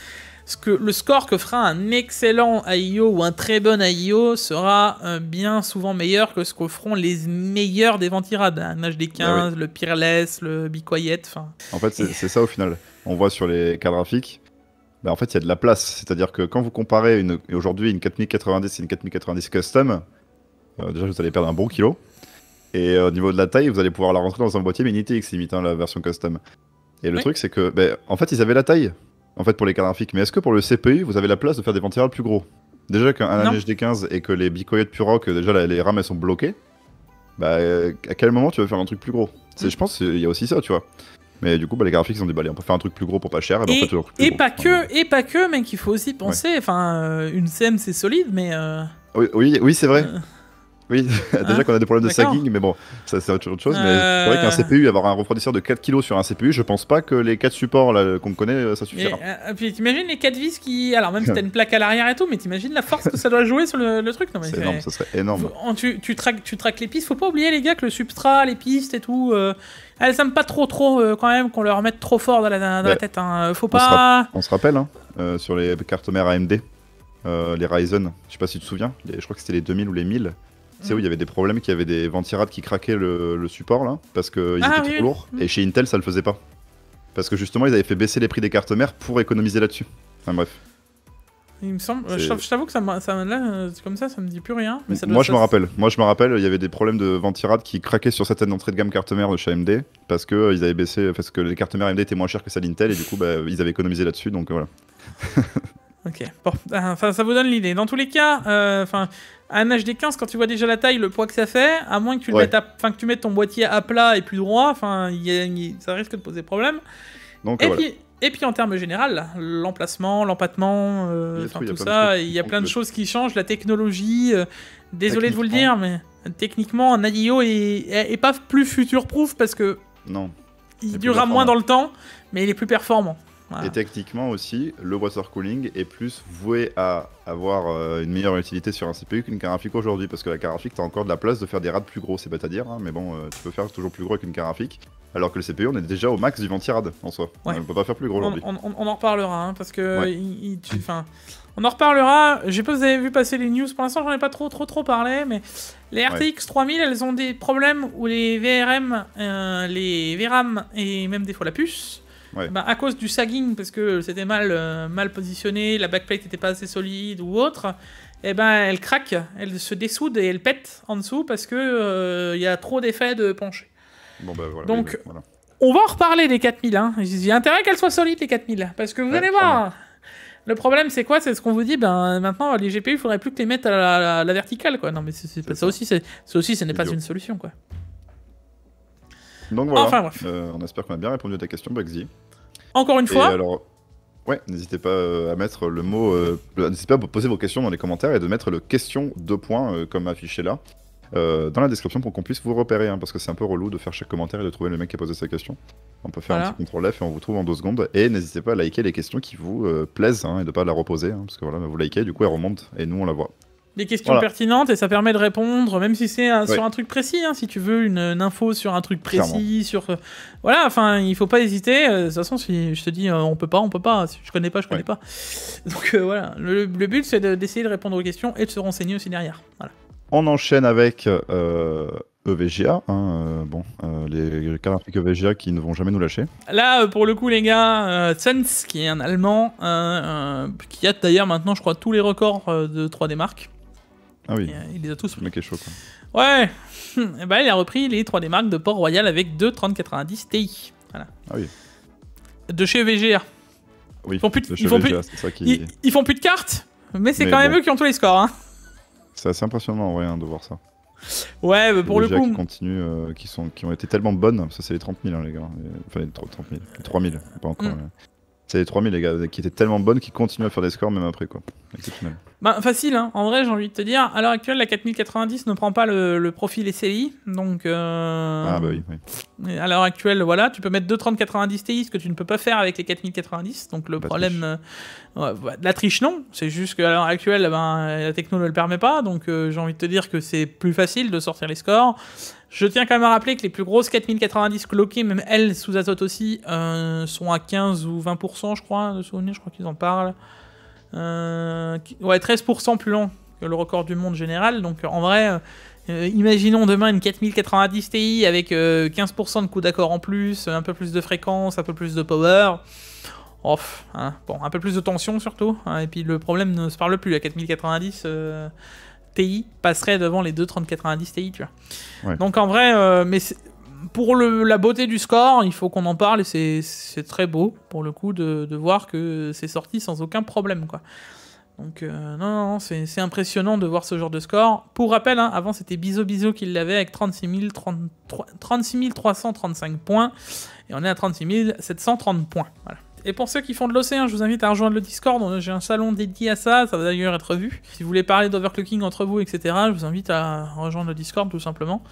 le score que fera un excellent AIO ou un très bon AIO sera bien souvent meilleur que ce qu'offront les meilleurs des ventirades. Un HD15, le Peerless, le Be Quiet. En fait, c'est ça au final. On voit sur les cartes graphiques. Bah en fait, il y a de la place. C'est-à-dire que quand vous comparez aujourd'hui une 4090 et une 4090 custom, déjà vous allez perdre un bon kilo. Et au niveau de la taille, vous allez pouvoir la rentrer dans un boîtier mini TX limitant la version custom. Et le truc, c'est que, en fait, ils avaient la taille en fait, pour les cartes graphiques. Mais est-ce que pour le CPU, vous avez la place de faire des ventirades plus gros? Déjà qu'un HD15 et que les Be Quiet Purock, déjà les rames elles sont bloquées. Bah, à quel moment tu veux faire un truc plus gros? Je pense qu'il y a aussi ça, tu vois. Mais du coup, les graphiques, ils ont dit, on peut faire un truc plus gros pour pas cher. Et pas que, mec, il faut aussi penser, enfin, une CM c'est solide, mais... Oui, c'est vrai. Oui, déjà qu'on a des problèmes de sagging, mais bon, ça c'est autre chose. Mais c'est vrai qu'un CPU, avoir un refroidisseur de 4 kg sur un CPU, je pense pas que les 4 supports qu'on connaît, ça suffira. Puis t'imagines les 4 vis qui... Alors même si t'as une plaque à l'arrière et tout, mais t'imagines la force que ça doit jouer sur le truc. Non, mais c'est énorme, ça serait énorme. Tu traques les pistes, faut pas oublier les gars que le substrat, les pistes et tout... elles aiment pas trop quand même qu'on leur mette trop fort dans la tête. Hein. Faut pas... On se rappelle, hein, sur les cartes mères AMD, les Ryzen, je sais pas si tu te souviens, je crois que c'était les 2000 ou les 1000. Tu sais où il y avait des problèmes, qu'il y avait des ventirades qui craquaient le support là, parce qu'ils étaient trop lourds. Et chez Intel, ça le faisait pas. Parce que justement, ils avaient fait baisser les prix des cartes mères pour économiser là-dessus. Enfin bref. Il me semble, je t'avoue que là, comme ça me dit plus rien. Mais Moi je me rappelle, il y avait des problèmes de ventirades qui craquaient sur certaines entrées de gamme cartes mères de chez AMD, parce que ils avaient baissé, parce que les cartes mères AMD étaient moins chères que celles d'Intel, et du coup ils avaient économisé là-dessus, donc voilà. Ok, bon, enfin ça vous donne l'idée. Dans tous les cas, un HD15, quand tu vois déjà la taille, le poids que ça fait, à moins que tu, que tu mettes ton boîtier à plat et plus droit, ça risque de poser problème. Donc, et puis en termes général, l'emplacement, l'empattement, tout ça, il y a plein de choses qui changent. La technologie, désolé de vous le dire, mais techniquement, un AIO est pas plus future-proof parce que il durera moins dans le temps, mais il est plus performant. Voilà. Et techniquement aussi, le water cooling est plus voué à avoir une meilleure utilité sur un CPU qu'une carte graphique aujourd'hui, parce que la carte graphique, t'as encore de la place de faire des rades plus gros, c'est bête à dire, hein, mais bon, tu peux faire toujours plus gros qu'une carte graphique, alors que le CPU, on est déjà au max du ventirad en soi. Ouais. On peut pas faire plus gros aujourd'hui. On en reparlera, hein, parce que... on en reparlera, je sais pas si vous avez vu passer les news, pour l'instant j'en ai pas trop parlé, mais les RTX 3000, elles ont des problèmes où les VRM, les VRAM et même des fois la puce, à cause du sagging, parce que c'était mal positionné, la backplate n'était pas assez solide ou autre, elle craque, elle se dessoude et elle pète en dessous parce que y a trop d'effets de pencher. Bon, voilà, donc, on va en reparler des 4000. Hein. Il y a intérêt qu'elles soient solides, les 4000. Parce que vous allez voir, le problème c'est quoi? C'est ce qu'on vous dit, maintenant les GPU, il faudrait plus que les mettre à la verticale, quoi. Non, mais ça aussi, ce n'est pas une solution, quoi. Donc voilà, enfin, bref. On espère qu'on a bien répondu à ta question, Bugsy. Encore une fois. Alors, n'hésitez pas à mettre le mot... n'hésitez pas à poser vos questions dans les commentaires et de mettre le question 2 points, comme affiché là, dans la description pour qu'on puisse vous repérer, hein, parce que c'est un peu relou de faire chaque commentaire et de trouver le mec qui a posé sa question. On peut faire un petit CTRL F et on vous trouve en 2 secondes. Et n'hésitez pas à liker les questions qui vous plaisent, hein, et de pas la reposer, hein, parce que voilà, vous likez, du coup elle remonte et nous on la voit. Des questions pertinentes et ça permet de répondre, même si c'est sur un truc précis, hein, si tu veux une info sur un truc précis, sur... voilà, enfin, il faut pas hésiter. De toute façon, si je te dis on peut pas, si je connais pas, je connais pas. Donc voilà, le but c'est d'essayer de répondre aux questions et de se renseigner aussi derrière. Voilà. On enchaîne avec EVGA, hein, les cartes graphiques EVGA qui ne vont jamais nous lâcher. Là, pour le coup, les gars, Suns, qui est un Allemand, qui a d'ailleurs maintenant, je crois, tous les records de 3D Mark. Ah oui, il les a tous. Le mec est chaud, quoi. Ouais. Il a repris les 3D Mark de Port-Royal avec deux 3090 Ti. Voilà. Ah oui. De chez EVGA. Oui, Ils font plus de, le ils font plus, VGA, c'est ça qui... ils font plus de cartes, mais c'est Mais quand même bon. eux qui ont tous les scores. Hein. C'est assez impressionnant en vrai de voir ça. Ouais, bah, pour le VGA coup. qui continuent, qui ont été tellement bonnes, ça c'est les 30 000 hein, les gars. Enfin les 30 000, les 3 000, pas encore. C'est les 3 000 les gars qui étaient tellement bonnes qu'ils continuent à faire des scores même après quoi. Exceptionnel. Bah, facile, hein. En vrai, j'ai envie de te dire, à l'heure actuelle, la 4090 ne prend pas le profil SLI, donc... Ah bah oui. À l'heure actuelle, voilà, tu peux mettre deux 3090 Ti, ce que tu ne peux pas faire avec les 4090, donc le problème... la triche, non, c'est juste qu'à l'heure actuelle, la techno ne le permet pas, donc j'ai envie de te dire que c'est plus facile de sortir les scores. Je tiens quand même à rappeler que les plus grosses 4090 cloquées, même elles, sous azote aussi, sont à 15 ou 20%, je crois, de souvenir, je crois qu'ils en parlent. Ouais, 13% plus lent que le record du monde général. Donc en vrai, imaginons demain une 4090 Ti avec 15% de coup d'accord en plus, un peu plus de fréquence, un peu plus de power. Off, hein. Bon, un peu plus de tension surtout. Hein, et puis le problème ne se parle plus. La 4090 Ti passerait devant les deux 3090 Ti, tu vois. Ouais. Donc en vrai, mais pour la beauté du score, il faut qu'on en parle et c'est très beau pour le coup de voir que c'est sorti sans aucun problème quoi. Donc non, c'est impressionnant de voir ce genre de score. Pour rappel, hein, avant c'était Bizo qui l'avait avec 36 335 points et on est à 36 730 points. Voilà. Et pour ceux qui font de l'OC, je vous invite à rejoindre le Discord, j'ai un salon dédié à ça, ça va d'ailleurs être vu. Si vous voulez parler d'overclocking entre vous, etc., je vous invite à rejoindre le Discord tout simplement.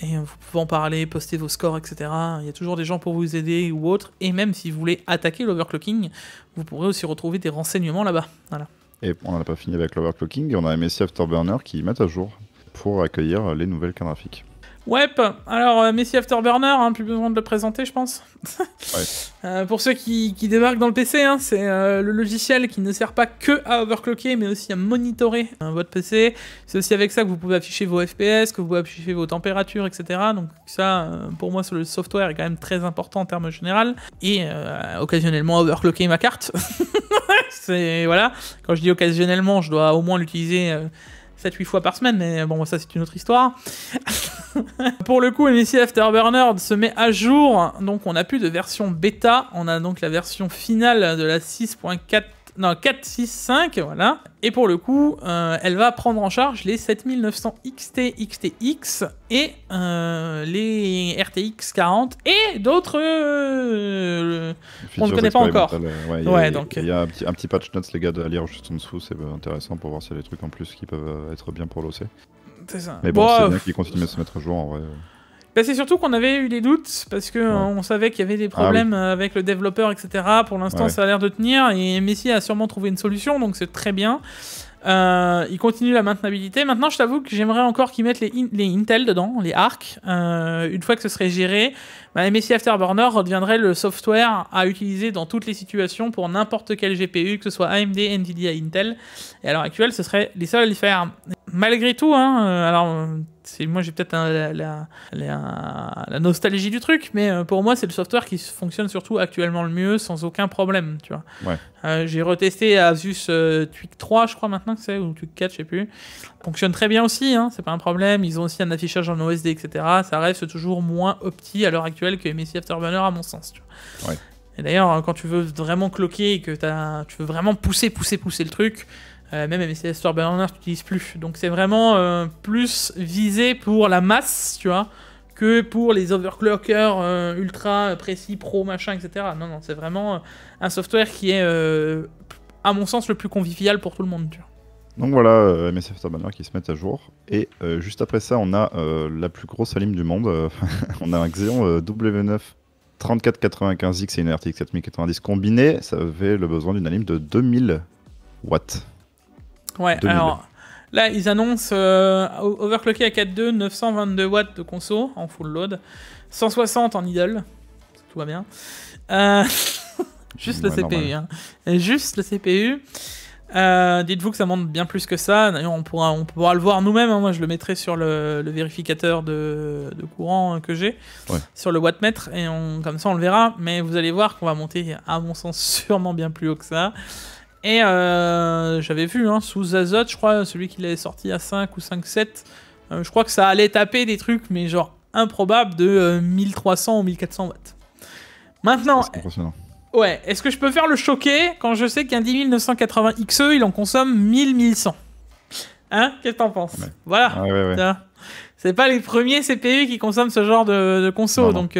Et vous pouvez en parler, poster vos scores, etc. Il y a toujours des gens pour vous aider ou autre. Et même si vous voulez attaquer l'overclocking, vous pourrez aussi retrouver des renseignements là-bas. Voilà. Et on n'a pas fini avec l'overclocking, on a MSI Afterburner qui mettent à jour pour accueillir les nouvelles cartes graphiques. Ouais, alors MSI Afterburner, hein, plus besoin de le présenter, je pense. Ouais. Pour ceux qui débarquent dans le PC, hein, c'est le logiciel qui ne sert pas que à overclocker, mais aussi à monitorer votre PC. C'est aussi avec ça que vous pouvez afficher vos FPS, que vous pouvez afficher vos températures, etc. Donc ça, pour moi, le software est quand même très important en termes général. Et occasionnellement overclocker ma carte. Voilà. Quand je dis occasionnellement, je dois au moins l'utiliser 7-8 fois par semaine, mais bon, ça c'est une autre histoire. Pour le coup, MSI Afterburner se met à jour, donc on n'a plus de version bêta, on a donc la version finale de la 4.6.5, voilà. Et pour le coup, elle va prendre en charge les 7900 XT, XTX et les RTX 40 et d'autres qu'on ne connaît pas encore. Donc il y a un petit patch notes les gars à lire juste en dessous, c'est intéressant pour voir s'il y a des trucs en plus qui peuvent être bien pour l'OC. C'est ça. Mais bon, c'est bien qu'ils continuent à se mettre à jour en vrai. Bah c'est surtout qu'on avait eu des doutes parce que on savait qu'il y avait des problèmes avec le développeur, etc. Pour l'instant, ça a l'air de tenir et Messi a sûrement trouvé une solution, donc c'est très bien. Il continue la maintenabilité. Maintenant, je t'avoue que j'aimerais encore qu'ils mettent les Intel dedans, les ARC. Une fois que ce serait géré, MSI Afterburner redeviendrait le software à utiliser dans toutes les situations pour n'importe quel GPU, que ce soit AMD, Nvidia, Intel. Et à l'heure actuelle, ce serait les seuls à le faire. Malgré tout, alors moi j'ai peut-être la nostalgie du truc, mais pour moi c'est le software qui fonctionne surtout actuellement le mieux, sans aucun problème, tu vois. Ouais. J'ai retesté Asus Tweak 3, je crois maintenant que c'est, ou Tweak 4, je sais plus. Fonctionne très bien aussi, hein, c'est pas un problème. Ils ont aussi un affichage en OSD, etc. Ça reste toujours moins opti à l'heure actuelle que MSI Afterburner à mon sens, tu vois. Ouais. Et d'ailleurs, quand tu veux vraiment cloquer et que tu veux vraiment pousser le truc, même MSI Afterburner tu n'utilises plus. Donc c'est vraiment plus visé pour la masse, tu vois, que pour les overclockers ultra précis, pro, machin, etc. Non, c'est vraiment un software qui est, à mon sens, le plus convivial pour tout le monde, tu vois. Donc voilà, MSI Afterburner qui se met à jour. Et juste après ça, on a la plus grosse alim du monde. On a un Xeon W9 3495X et une RTX 4090 combinée. Ça avait le besoin d'une alim de 2000 watts. Ouais, 2000. Alors là, ils annoncent overclocké à 4.2, 922 watts de conso en full load, 160 en idle, tout va bien. Juste le CPU, hein. Juste le CPU. Dites-vous que ça monte bien plus que ça. D'ailleurs, on pourra le voir nous-mêmes. Hein. Moi, je le mettrai sur le vérificateur de courant que j'ai, sur le wattmètre, et comme ça, on le verra. Mais vous allez voir qu'on va monter, à mon sens, sûrement bien plus haut que ça. Et j'avais vu, hein, sous azote, je crois, celui qui l'avait sorti à 5 ou 5.7, je crois que ça allait taper des trucs, mais genre improbables, de 1300 ou 1400 watts. Maintenant, Ouais, est-ce que je peux faire le choquer quand je sais qu'un 10980 XE, il en consomme 1100? Hein? Qu'est-ce que t'en penses? Voilà. Ah, ouais. C'est pas les premiers CPU qui consomment ce genre de conso, Non, donc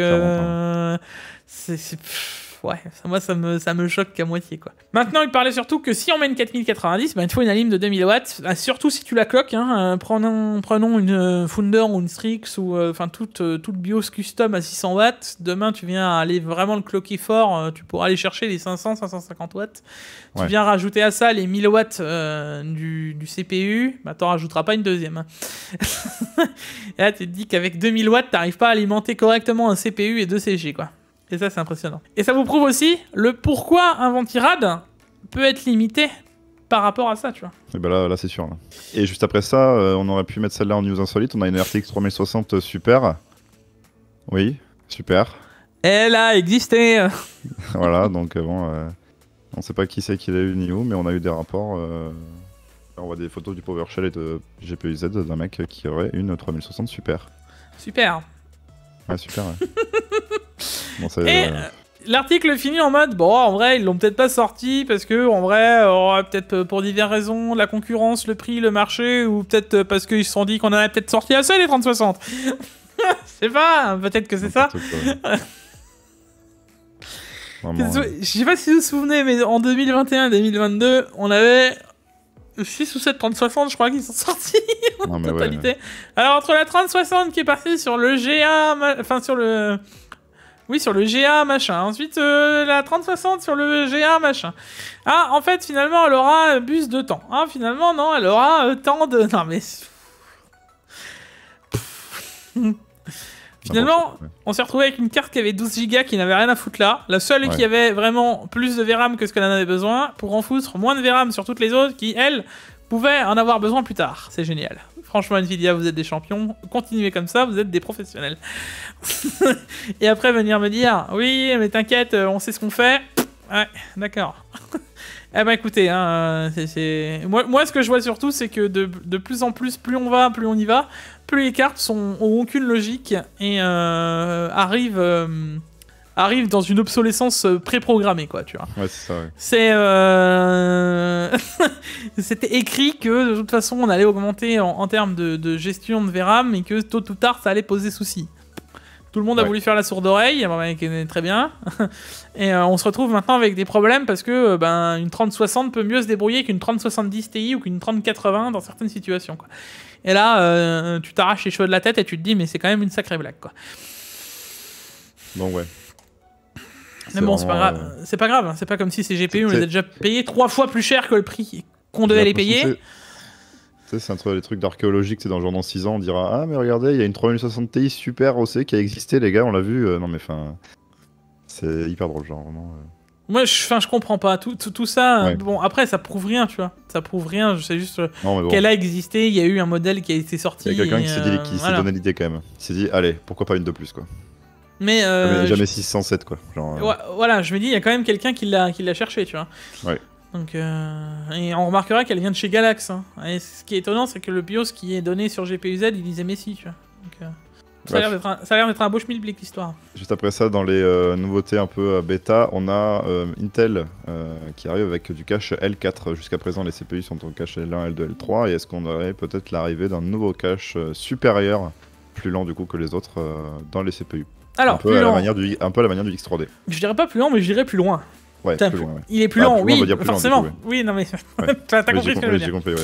ouais, ça me choque qu'à moitié, quoi. Maintenant, il parlait surtout que si on met une 4090, bah, il te faut une alim de 2000 watts, bah, surtout si tu la cloques, hein, prenons une Founder ou une Strix, ou enfin toute BIOS custom à 600 watts, demain tu viens aller vraiment le cloquer fort, tu pourras aller chercher les 500-550 watts, tu viens rajouter à ça les 1000 watts du CPU, bah t'en rajouteras pas une deuxième. Hein. Et là, tu te dis qu'avec 2000 watts, t'arrives pas à alimenter correctement un CPU et 2 CG, quoi. Et ça, c'est impressionnant. Et ça vous prouve aussi le pourquoi un ventirad peut être limité par rapport à ça, tu vois. Et bah là c'est sûr. Là. Et juste après ça, on aurait pu mettre celle-là en news insolite. On a une RTX 3060 super. Oui, super. Elle a existé. Voilà, donc bon, on sait pas qui c'est qui l'a eu ni où, mais on a eu des rapports. On voit des photos du PowerShell et de GPU-Z d'un mec qui aurait une 3060 super. Super. Ouais, super, ouais. Bon, et l'article finit en mode, bon, en vrai, ils l'ont peut-être pas sorti parce que, en vrai, peut-être pour diverses raisons, la concurrence, le prix, le marché, ou peut-être parce qu'ils se sont dit qu'on en avait peut-être sorti assez les 3060. Je sais pas, peut-être que c'est ça. Je sais pas si vous vous souvenez, mais en 2021-2022, on avait 6 ou 7 3060, je crois, qu'ils sont sortis en totalité. Ouais. Alors, entre la 3060 qui est partie sur le GA, enfin sur le... Oui, sur le GA, machin. Ensuite, la 3060 sur le GA, machin. Ah, en fait, finalement, elle aura un bus de temps. Ah, finalement, non, elle aura tant de... Non, mais... Finalement, on s'est retrouvé avec une carte qui avait 12 Go qui n'avait rien à foutre là. La seule qui avait vraiment plus de VRAM que ce qu'elle en avait besoin, pour en foutre moins de VRAM sur toutes les autres qui, elles, pouvaient en avoir besoin plus tard. C'est génial. Franchement, Nvidia, vous êtes des champions. Continuez comme ça, vous êtes des professionnels. Et après, venir me dire, oui, mais t'inquiète, on sait ce qu'on fait. Ouais, d'accord. Eh ben écoutez, hein, moi ce que je vois surtout, c'est que de plus en plus, plus on va, plus on y va, plus les cartes ont aucune logique et arrivent dans une obsolescence préprogrammée, quoi, tu vois. Ouais, c'est ça, ouais. C'était écrit que de toute façon on allait augmenter en termes de gestion de VRAM et que tôt ou tard ça allait poser souci. Tout le monde a voulu faire la sourde oreille, très bien. Et on se retrouve maintenant avec des problèmes parce que une 3060 peut mieux se débrouiller qu'une 3070 Ti ou qu'une 3080 dans certaines situations, quoi. Et là, tu t'arraches les cheveux de la tête et tu te dis, mais c'est quand même une sacrée blague, quoi. Bon, ouais. Mais bon, c'est pas grave. C'est pas grave. C'est pas comme si ces GPU, on les a déjà payés 3 fois plus cher que le prix qu'on devait les payer. C'est un truc, les trucs d'archéologie, c'est dans genre dans 6 ans, on dira, ah mais regardez, il y a une 3060 Ti super OC qui a existé, les gars, on l'a vu. Non mais enfin, c'est hyper drôle, genre vraiment. Moi, je comprends pas tout ça. Ouais. Bon, après, ça prouve rien, tu vois. Ça prouve rien. Je sais juste qu'elle a existé. Il y a eu un modèle qui a été sorti. Il y a quelqu'un qui s'est donné l'idée quand même. Il s'est dit, allez, pourquoi pas une de plus, quoi. Mais jamais 607, quoi. Genre, voilà, je me dis, il y a quand même quelqu'un qui l'a cherché, tu vois. Ouais. Donc, et on remarquera qu'elle vient de chez Galax. Hein. Et ce qui est étonnant, c'est que le BIOS qui est donné sur GPU-Z, il disait Messi, tu vois. Donc, ça a l'air d'être un beau schmilblick, l'histoire. Juste après ça, dans les nouveautés un peu bêta, on a Intel qui arrive avec du cache L4. Jusqu'à présent, les CPU sont en cache L1, L2, L3. Et est-ce qu'on aurait peut-être l'arrivée d'un nouveau cache supérieur, plus lent du coup que les autres, dans les CPU? Alors, un peu à la manière du X3D. Je dirais pas plus lent, mais je dirais plus loin. Ouais, plus loin, ouais. Il est plus lent, oui, forcément. Plus lent, oui, non mais t'as compris ce que je veux dire. J'ai compris, ouais.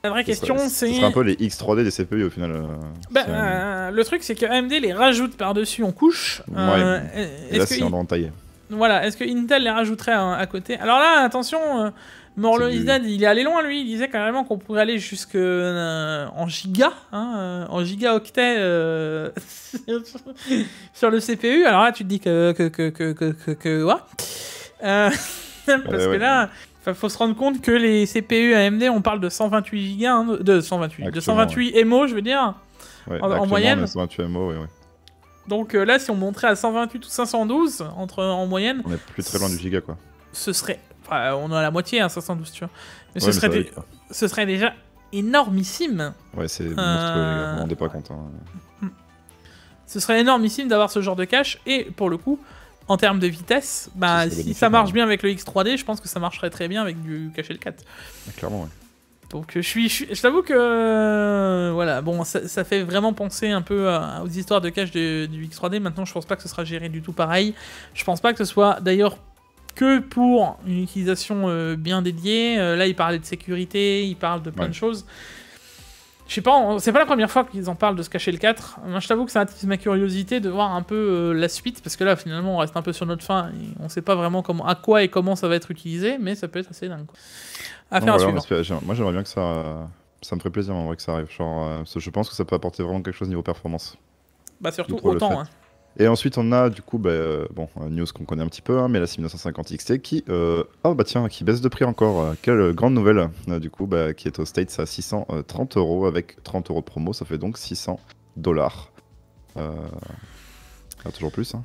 La vraie question, c'est... Ce serait un peu les X3D des CPU au final. Le truc, c'est que AMD les rajoute par-dessus en couche. Et là, c'est en entaillé. Voilà, est-ce que Intel les rajouterait à côté? Alors là, attention, Morlo Izdad, il est allé loin, lui. Il disait carrément qu'on pourrait aller jusque en giga, en gigaoctets sur le CPU. Alors là, tu te dis que ouais. Parce que là... faut se rendre compte que les CPU AMD, on parle de 128 Go, de 128 MO, je veux dire, en moyenne. 128 MO, ouais. Donc là, si on montrait à 128 ou 512 en moyenne, on est plus très loin du giga, quoi. Ce serait, enfin, on est à la moitié, 512, tu vois. Mais ce serait déjà énormissime. Ouais, c'est monstrueux, les gars. On ne rendait pas compte. Ce serait énormissime d'avoir ce genre de cache, et pour le coup, en termes de vitesse, bah, si ça marche bien avec le X3D, je pense que ça marcherait très bien avec du KHL 4. Clairement, ouais. Donc je t'avoue que voilà, bon, ça fait vraiment penser un peu aux histoires de cache du X3D. Maintenant, je pense pas que ce sera géré du tout pareil. Je pense pas que ce soit d'ailleurs que pour une utilisation bien dédiée. Là, il parlait de sécurité, il parle de plein de choses. Je sais pas, c'est pas la première fois qu'ils en parlent de se cacher le 4. Moi, je t'avoue que ça attise ma curiosité de voir un peu la suite, parce que là, finalement, on reste un peu sur notre fin, et on sait pas vraiment à quoi et comment ça va être utilisé, mais ça peut être assez dingue, quoi. Affaire à suivre. Moi, j'aimerais bien que ça me ferait plaisir, en vrai, que ça arrive. Genre, parce que je pense que ça peut apporter vraiment quelque chose niveau performance. Bah, surtout autant, hein. Et ensuite, on a du coup, news qu'on connaît un petit peu, hein, mais la 6950 XT qui, qui baisse de prix encore. Quelle grande nouvelle, du coup, qui est au States à 630 € avec 30 € de promo, ça fait donc $600. Toujours plus, hein.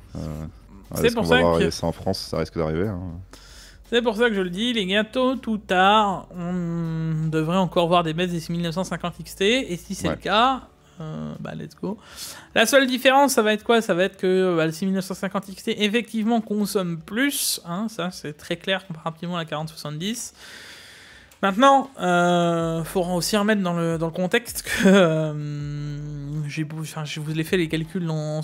C'est pour ça que ça en France, ça risque d'arriver. Hein. C'est pour ça que je le dis, les gars, tôt ou tard, on devrait encore voir des baisses des 6950 XT, et si c'est le cas, let's go. La seule différence, ça va être quoi? Ça va être que le 6950 XT, effectivement, consomme plus, hein, ça c'est très clair comparativement à la 4070. Maintenant, faut aussi remettre dans le contexte que je vous ai fait les calculs en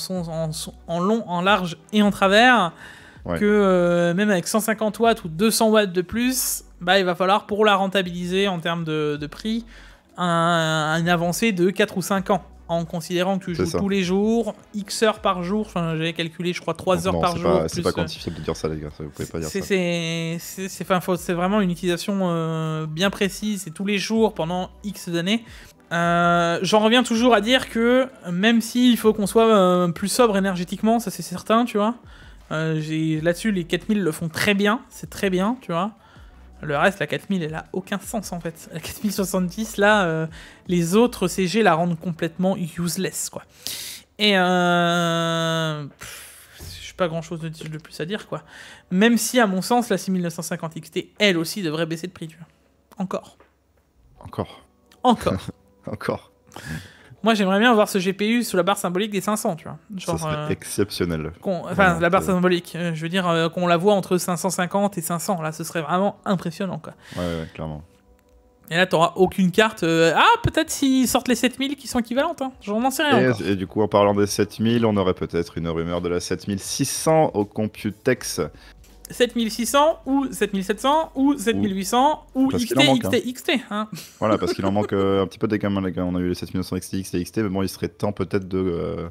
long, en large et en travers. Que même avec 150 watts ou 200 watts de plus, il va falloir, pour la rentabiliser en termes de prix, une avancée de 4 ou 5 ans, en considérant que tu joues tous les jours, X heures par jour, enfin j'avais calculé je crois 3 heures par jour. C'est pas quantifiable de dire ça les gars, vous pouvez pas dire ça. C'est vraiment une utilisation bien précise, c'est tous les jours pendant X années. J'en reviens toujours à dire que même s'il faut qu'on soit plus sobre énergétiquement, ça c'est certain, tu vois. Là-dessus, les 4000 le font très bien, c'est très bien, tu vois. Le reste, la 4000, elle a aucun sens en fait. La 4070, là, les autres CG la rendent complètement useless, quoi. Et je n'ai pas grand-chose de plus à dire, quoi. Même si, à mon sens, la 6950 XT, elle aussi, devrait baisser de prix, tu vois. Encore. Moi, j'aimerais bien avoir ce GPU sous la barre symbolique des 500, tu vois. Genre, ça serait exceptionnel. La barre symbolique. Je veux dire, qu'on la voit entre 550 et 500. Là, ce serait vraiment impressionnant, quoi. Ouais, clairement. Et là, t'auras aucune carte. Peut-être s'ils sortent les 7000 qui sont équivalentes. Hein. J'en sais rien encore. Et du coup, en parlant des 7000, on aurait peut-être une rumeur de la 7600 au Computex. 7600 ou 7700 ou 7800 ou XT. Hein. Voilà, parce qu'il en manque un petit peu des gamins, les gars. On a eu les 7900 XT, mais bon, il serait temps peut-être de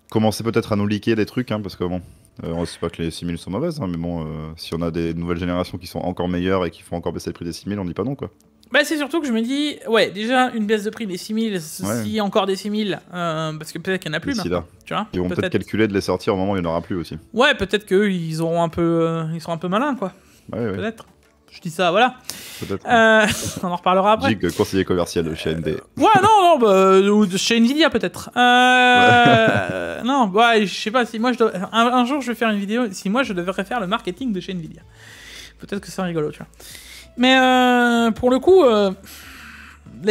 commencer peut-être à nous leaker des trucs, hein, parce que bon, on ne sait pas que les 6000 sont mauvaises, hein, mais bon, si on a des nouvelles générations qui sont encore meilleures et qui font encore baisser le prix des 6000, on dit pas non, quoi. C'est surtout que je me dis, déjà une baisse de prix des 6000, s'il y a encore des 6000, parce que peut-être qu'il n'y en a plus maintenant, tu vois. Ils vont peut-être calculer de les sortir au moment où il n'y en aura plus aussi. Ouais, peut-être qu'eux, ils seront un peu malins, quoi. Ouais. Peut-être. Je dis ça, voilà. Peut-être. On en reparlera après. Jig, conseiller commercial de chez AMD. Ou de chez Nvidia, peut-être. Non, je sais pas, si moi je dois... un jour, je vais faire une vidéo, si moi je devrais faire le marketing de chez Nvidia. Peut-être que c'est rigolo, tu vois. Mais pour le coup, la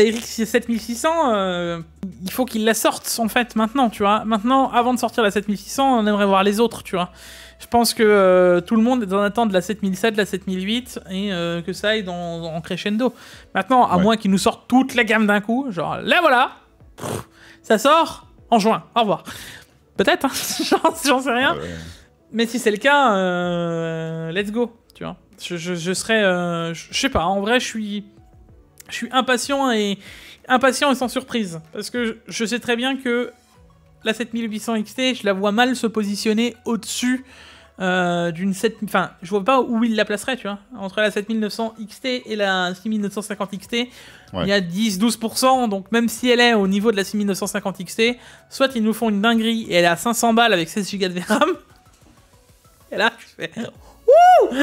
RX 7600, il faut qu'ils la sortent en fait maintenant, tu vois. Maintenant, avant de sortir la 7600, on aimerait voir les autres, tu vois. Je pense que tout le monde est en attente de la 7007, de la 7008 et que ça aille en crescendo. Maintenant, à moins qu'ils nous sortent toute la gamme d'un coup, genre là voilà, ça sort en juin, au revoir. Peut-être, hein, j'en sais rien. Mais si c'est le cas, let's go, tu vois. Je serais, je sais pas, en vrai je suis impatient et sans surprise, parce que je sais très bien que la 7800 XT, je la vois mal se positionner au-dessus d'une 7... Enfin, je vois pas où il la placerait, tu vois. Entre la 7900 XT et la 6950 XT, il y a 10-12%, donc même si elle est au niveau de la 6950 XT, soit ils nous font une dinguerie et elle est à 500 balles avec 16 Go de VRAM, et là, je fais... Wouh!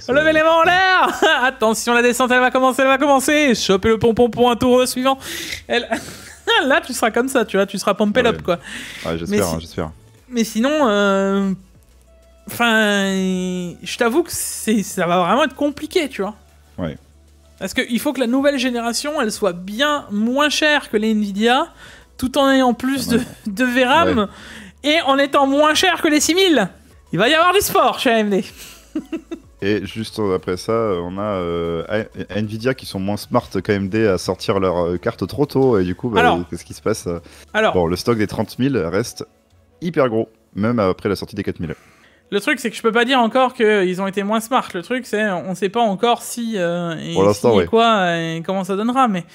Levez les mains en l'air! Attention, la descente, elle va commencer. Chopez le pompon pour un tour suivant. Là, tu seras comme ça, tu vois, tu seras pumped up, quoi. J'espère. Mais sinon, je t'avoue que ça va vraiment être compliqué, tu vois. Ouais. Parce qu'il faut que la nouvelle génération, elle soit bien moins chère que les Nvidia, tout en ayant plus de VRAM, et en étant moins chère que les 6000. Il va y avoir du sport chez AMD. Et juste après ça, on a Nvidia qui sont moins smart qu'AMD à sortir leurs cartes trop tôt. Et du coup, qu'est-ce qui se passe? Bon, le stock des 30 000 reste hyper gros, même après la sortie des 4 000. Le truc, c'est que je peux pas dire encore qu'ils ont été moins smart. Le truc, c'est on sait pas encore si pour l'instant, ouais. Et comment ça donnera. Mais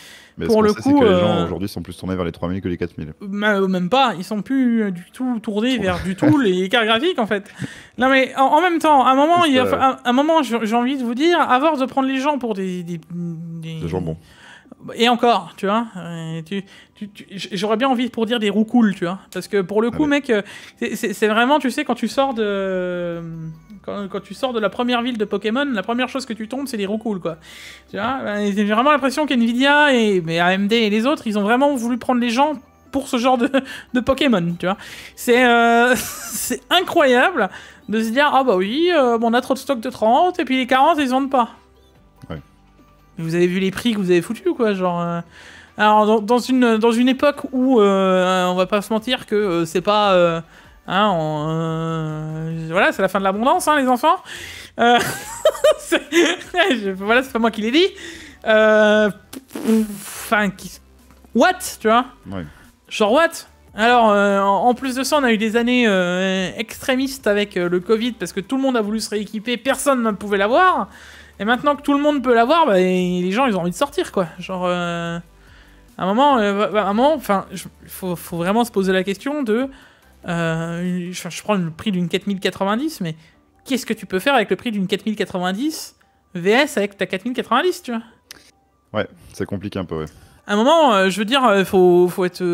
pour le coup, c'est que les gens aujourd'hui sont plus tournés vers les 3000 que les 4000. Même pas, ils sont plus du tout tournés vers les cartes graphiques en fait. Non mais en même temps, à un moment, j'ai envie de vous dire, avoir de prendre les gens pour des jambons. Et encore, tu vois, j'aurais bien envie pour dire des roues cool, tu vois, parce que pour le coup, mec, c'est vraiment, tu sais, quand tu sors de la première ville de Pokémon, la première chose que tu tombes, c'est des roues cool, quoi. Tu vois, j'ai vraiment l'impression qu'Nvidia mais AMD et les autres, ils ont vraiment voulu prendre les gens pour ce genre de Pokémon, tu vois. C'est incroyable de se dire, ah bah oui, on a trop de stock de 30, et puis les 40, ils vendent pas. Vous avez vu les prix que vous avez foutus ou quoi, genre alors dans une époque où on va pas se mentir que c'est pas voilà, c'est la fin de l'abondance, hein, les enfants. Voilà, c'est pas moi qui l'ai dit. Enfin, what, tu vois? Ouais. Genre what? Alors, en plus de ça, on a eu des années extrémistes avec le Covid parce que tout le monde a voulu se rééquiper, personne ne pouvait l'avoir. Et maintenant que tout le monde peut l'avoir, les gens, ils ont envie de sortir, quoi. Genre, à un moment, enfin, faut vraiment se poser la question de... je prends le prix d'une 4090, mais qu'est-ce que tu peux faire avec le prix d'une 4090 VS avec ta 4090, tu vois? Ouais, c'est compliqué un peu, ouais. À un moment, je veux dire, faut être...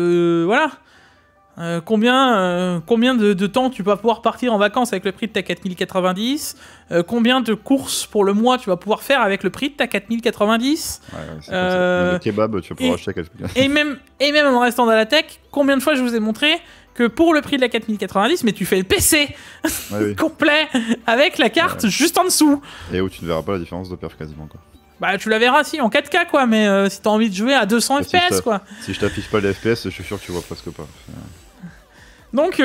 voilà. Combien de temps tu vas pouvoir partir en vacances avec le prix de ta 4090? Combien de courses pour le mois tu vas pouvoir faire avec le prix de ta 4090? Ouais, c'est le kebab, tu vas pouvoir acheter quelque chose. Et même en restant dans la tech, combien de fois je vous ai montré que pour le prix de la 4090, mais tu fais le PC complet avec la carte juste en dessous. Et où tu ne verras pas la différence de perf quasiment, quoi. Bah tu la verras si en 4K quoi, mais si t'as envie de jouer à 200 FPS quoi. Si je t'affiche pas les FPS, je suis sûr que tu vois presque pas. Donc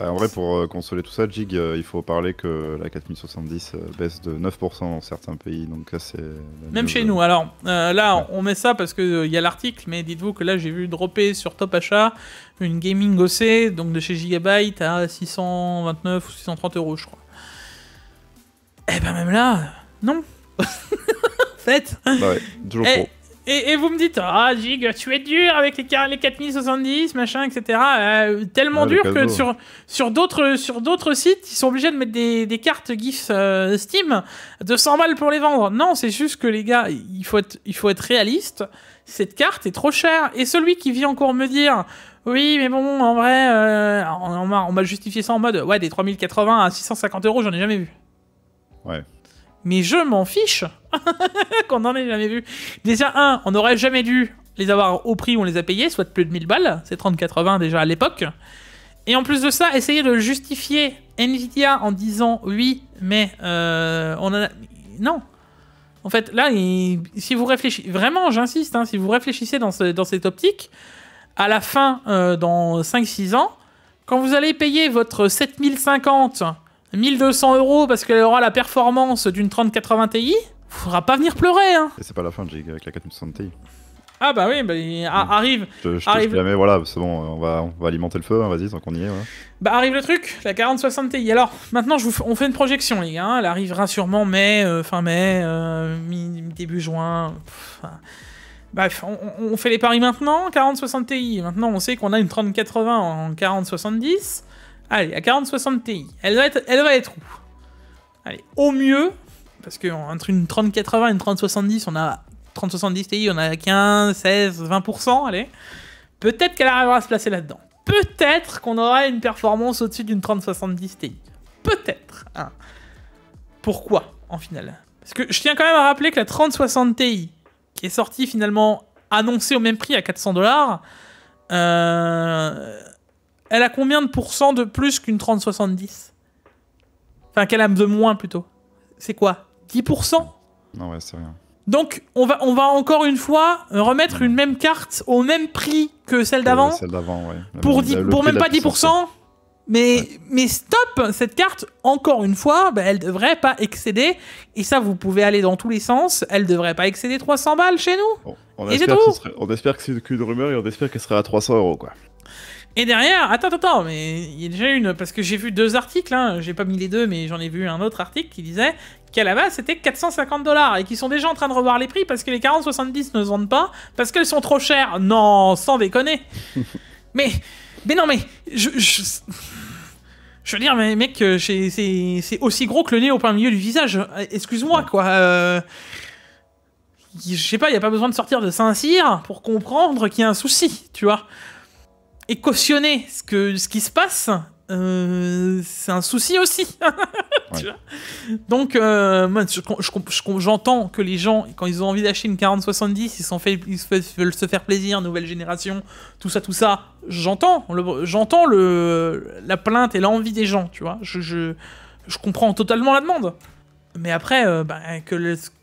en vrai, pour consoler tout ça, Jig, il faut parler que la 4070 baisse de 9% dans certains pays, donc c'est... Même chez nous, alors là on met ça parce qu'il y a l'article, mais dites-vous que là j'ai vu dropper sur Top Achat une Gaming OC, donc de chez Gigabyte à 629 ou 630 € je crois. Eh ben même là, non. En fait. Bah ouais, toujours trop. Et vous me dites, ah Jig, tu es dur avec les 4070, machin, etc. Tellement dur que sur d'autres sites, ils sont obligés de mettre des cartes GIF Steam de 100 balles pour les vendre. Non, c'est juste que les gars, il faut être réaliste. Cette carte est trop chère. Et celui qui vient encore me dire, oui, mais bon, en vrai, on m'a justifié ça en mode, ouais, des 3080 à 650 €, j'en ai jamais vu. Ouais. Mais je m'en fiche qu'on en ait jamais vu. Déjà, on n'aurait jamais dû les avoir au prix où on les a payés, soit de plus de 1000 balles, c'est 3080 déjà à l'époque. Et en plus de ça, essayer de justifier Nvidia en disant oui, mais on a... Non. En fait, là, si vous réfléchissez... Vraiment, j'insiste, si vous réfléchissez dans cette optique, à la fin, dans 5-6 ans, quand vous allez payer votre 7050... 1200 € parce qu'elle aura la performance d'une 3080 Ti, faudra pas venir pleurer, hein. Et c'est pas la fin de Jig avec la 4060 Ti. Ah bah oui, arrive. Mais voilà, c'est bon, on va alimenter le feu, hein, vas-y, tant qu'on y est. Ouais. Bah arrive le truc, la 4060 Ti. Alors, maintenant, on fait une projection, les gars. Hein. Elle arrivera sûrement fin mai, début juin. Bref, on fait les paris maintenant, 4060 Ti. Maintenant, on sait qu'on a une 3080 en 4070. Allez, à 4060 Ti, elle va être où? Allez, au mieux, parce qu'entre une 3080 et une 3070, on a 3070 Ti, on a 15, 16, 20%, allez. Peut-être qu'elle arrivera à se placer là-dedans. Peut-être qu'on aura une performance au-dessus d'une 3070 Ti. Peut-être. Hein. Pourquoi, en finale? Parce que je tiens quand même à rappeler que la 3060 Ti, qui est sortie finalement annoncée au même prix à 400 $, elle a combien de pourcents de plus qu'une 3070? Enfin, qu'elle a de moins, plutôt. C'est quoi? 10%? Non, ouais, c'est rien. Donc, on va encore une fois remettre une même carte au même prix que celle d'avant. Celle d'avant, ouais. Pour même pas 10%. Mais stop, cette carte, encore une fois, bah, elle devrait pas excéder, et ça vous pouvez aller dans tous les sens, elle devrait pas excéder 300 balles chez nous. Bon, on espère que c'est qu'une rumeur et on espère qu'elle serait à 300 €, quoi. Et derrière, attends, mais il y a déjà une, parce que j'ai vu 2 articles, hein, j'ai pas mis les 2, mais j'en ai vu un autre article qui disait qu'à la base c'était 450 $ et qu'ils sont déjà en train de revoir les prix parce que les 40-70 ne se vendent pas, parce qu'elles sont trop chères. Non, sans déconner. mais non, mais je veux dire, mais mec, c'est aussi gros que le nez au plein milieu du visage. Excuse-moi, quoi. Je sais pas, y a pas besoin de sortir de Saint-Cyr pour comprendre qu'il y a un souci, tu vois. Et cautionner ce qui se passe, c'est un souci aussi. Tu vois. Donc, moi, j'entends que les gens, quand ils ont envie d'acheter une 4070, ils veulent se faire plaisir, nouvelle génération, tout ça. J'entends la plainte et l'envie des gens, tu vois. Je comprends totalement la demande. Mais après,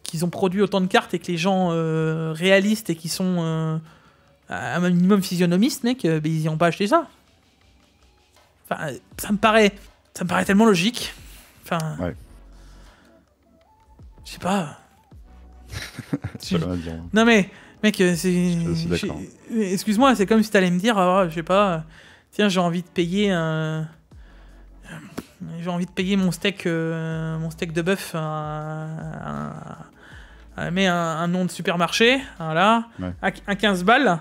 qu'ils ont produit autant de cartes et que les gens réalistes et qui sont un minimum physionomistes, mec, ils n'y ont pas acheté ça. Enfin, ça me paraît tellement logique. Enfin, ouais. Je sais pas. C'est rien à dire. Non mais, mec, excuse-moi, c'est comme si t'allais me dire, je sais pas, tiens, j'ai envie de payer mon steak de bœuf mais un nom de supermarché, voilà, ouais. à 15 balles,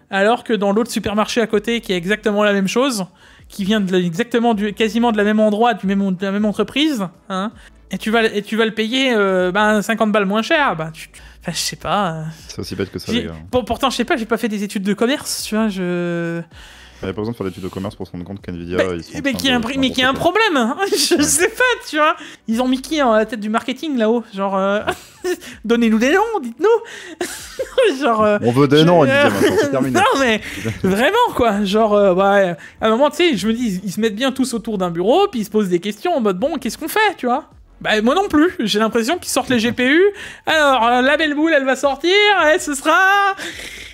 alors que dans l'autre supermarché à côté, qui est exactement la même chose, qui vient quasiment de la même endroit, de la même entreprise, hein, et tu vas le payer 50 balles moins cher, enfin, je sais pas. C'est aussi bête que ça, les gars. Pourtant, je sais pas, j'ai pas fait des études de commerce, tu vois, Il n'y a pas besoin de faire d'études de commerce pour se rendre compte qu'NVIDIA, ils sont. Mais qu'il y a un problème, hein. Je sais pas, tu vois. Ils ont mis qui à la tête du marketing là-haut, genre. Donnez-nous des noms, dites-nous. Genre. On veut des noms, on disait maintenant, c'est terminé. Non mais vraiment quoi, genre ouais. À un moment, tu sais, je me dis, ils se mettent bien tous autour d'un bureau, puis ils se posent des questions en mode bon, qu'est-ce qu'on fait, tu vois. Bah moi non plus, j'ai l'impression qu'ils sortent les GPU. Alors la belle boule, elle va sortir, et ce sera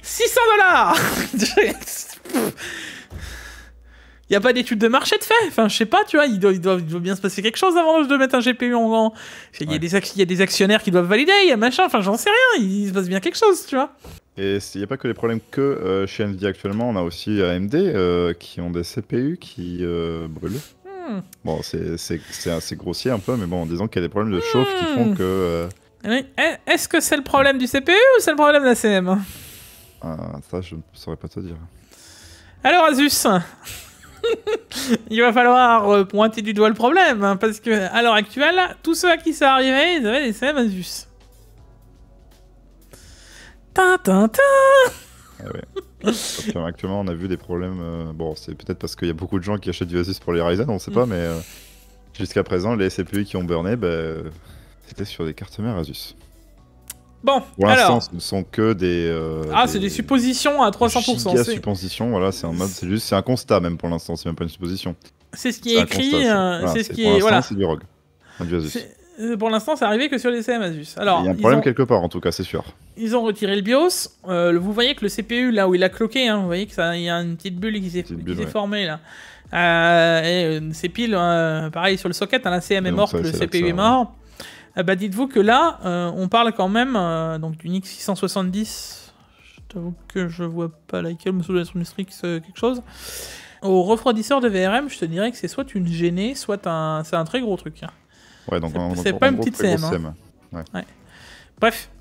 600 $. Il y a pas d'étude de marché de fait. Enfin, je sais pas, tu vois, il doit bien se passer quelque chose avant de mettre un GPU en grand. Il y a des actionnaires qui doivent valider, il y a machin, enfin j'en sais rien, il se passe bien quelque chose, tu vois. Et il n'y a pas que des problèmes que chez NVIDIA actuellement, on a aussi AMD qui ont des CPU qui brûlent. Bon, c'est assez grossier un peu, mais bon, en disant qu'il y a des problèmes de chauffe qui font que... Est-ce que c'est le problème du CPU ou c'est le problème de la CM? Ça, je ne saurais pas te dire. Alors Asus, il va falloir pointer du doigt le problème, hein, parce que à l'heure actuelle, tous ceux à qui ça arrivait, ils avaient des CM Asus. Actuellement, on a vu des problèmes. Bon, c'est peut-être parce qu'il y a beaucoup de gens qui achètent du Asus pour les Ryzen, on sait pas, mais jusqu'à présent, les CPU qui ont burné, c'était sur des cartes mères Asus. Bon, pour l'instant, ce ne sont que des. C'est des suppositions à 300%. Giga suppositions, voilà, c'est en mode, c'est un constat même pour l'instant, c'est même pas une supposition. C'est ce qui est écrit, c'est ce qui est. Voilà. C'est du ROG, du Asus. Pour l'instant, c'est arrivé que sur les CM Asus. Alors, il y a un problème quelque part, en tout cas, c'est sûr. Ils ont retiré le BIOS. Vous voyez que le CPU, là où il a cloqué, hein, vous voyez qu'il y a une petite bulle qui s'est formée là. C'est pile, pareil sur le socket, hein, la CM est morte, le CPU est mort. Dites-vous que là, on parle quand même donc d'une X670. Je t'avoue que je vois pas laquelle, mais ça doit être une Strix quelque chose. Au refroidisseur de VRM, je te dirais que c'est soit une gênée, soit c'est un très gros truc. Hein. Ouais, donc c'est pas une petite CM. Hein. Ouais. Bref.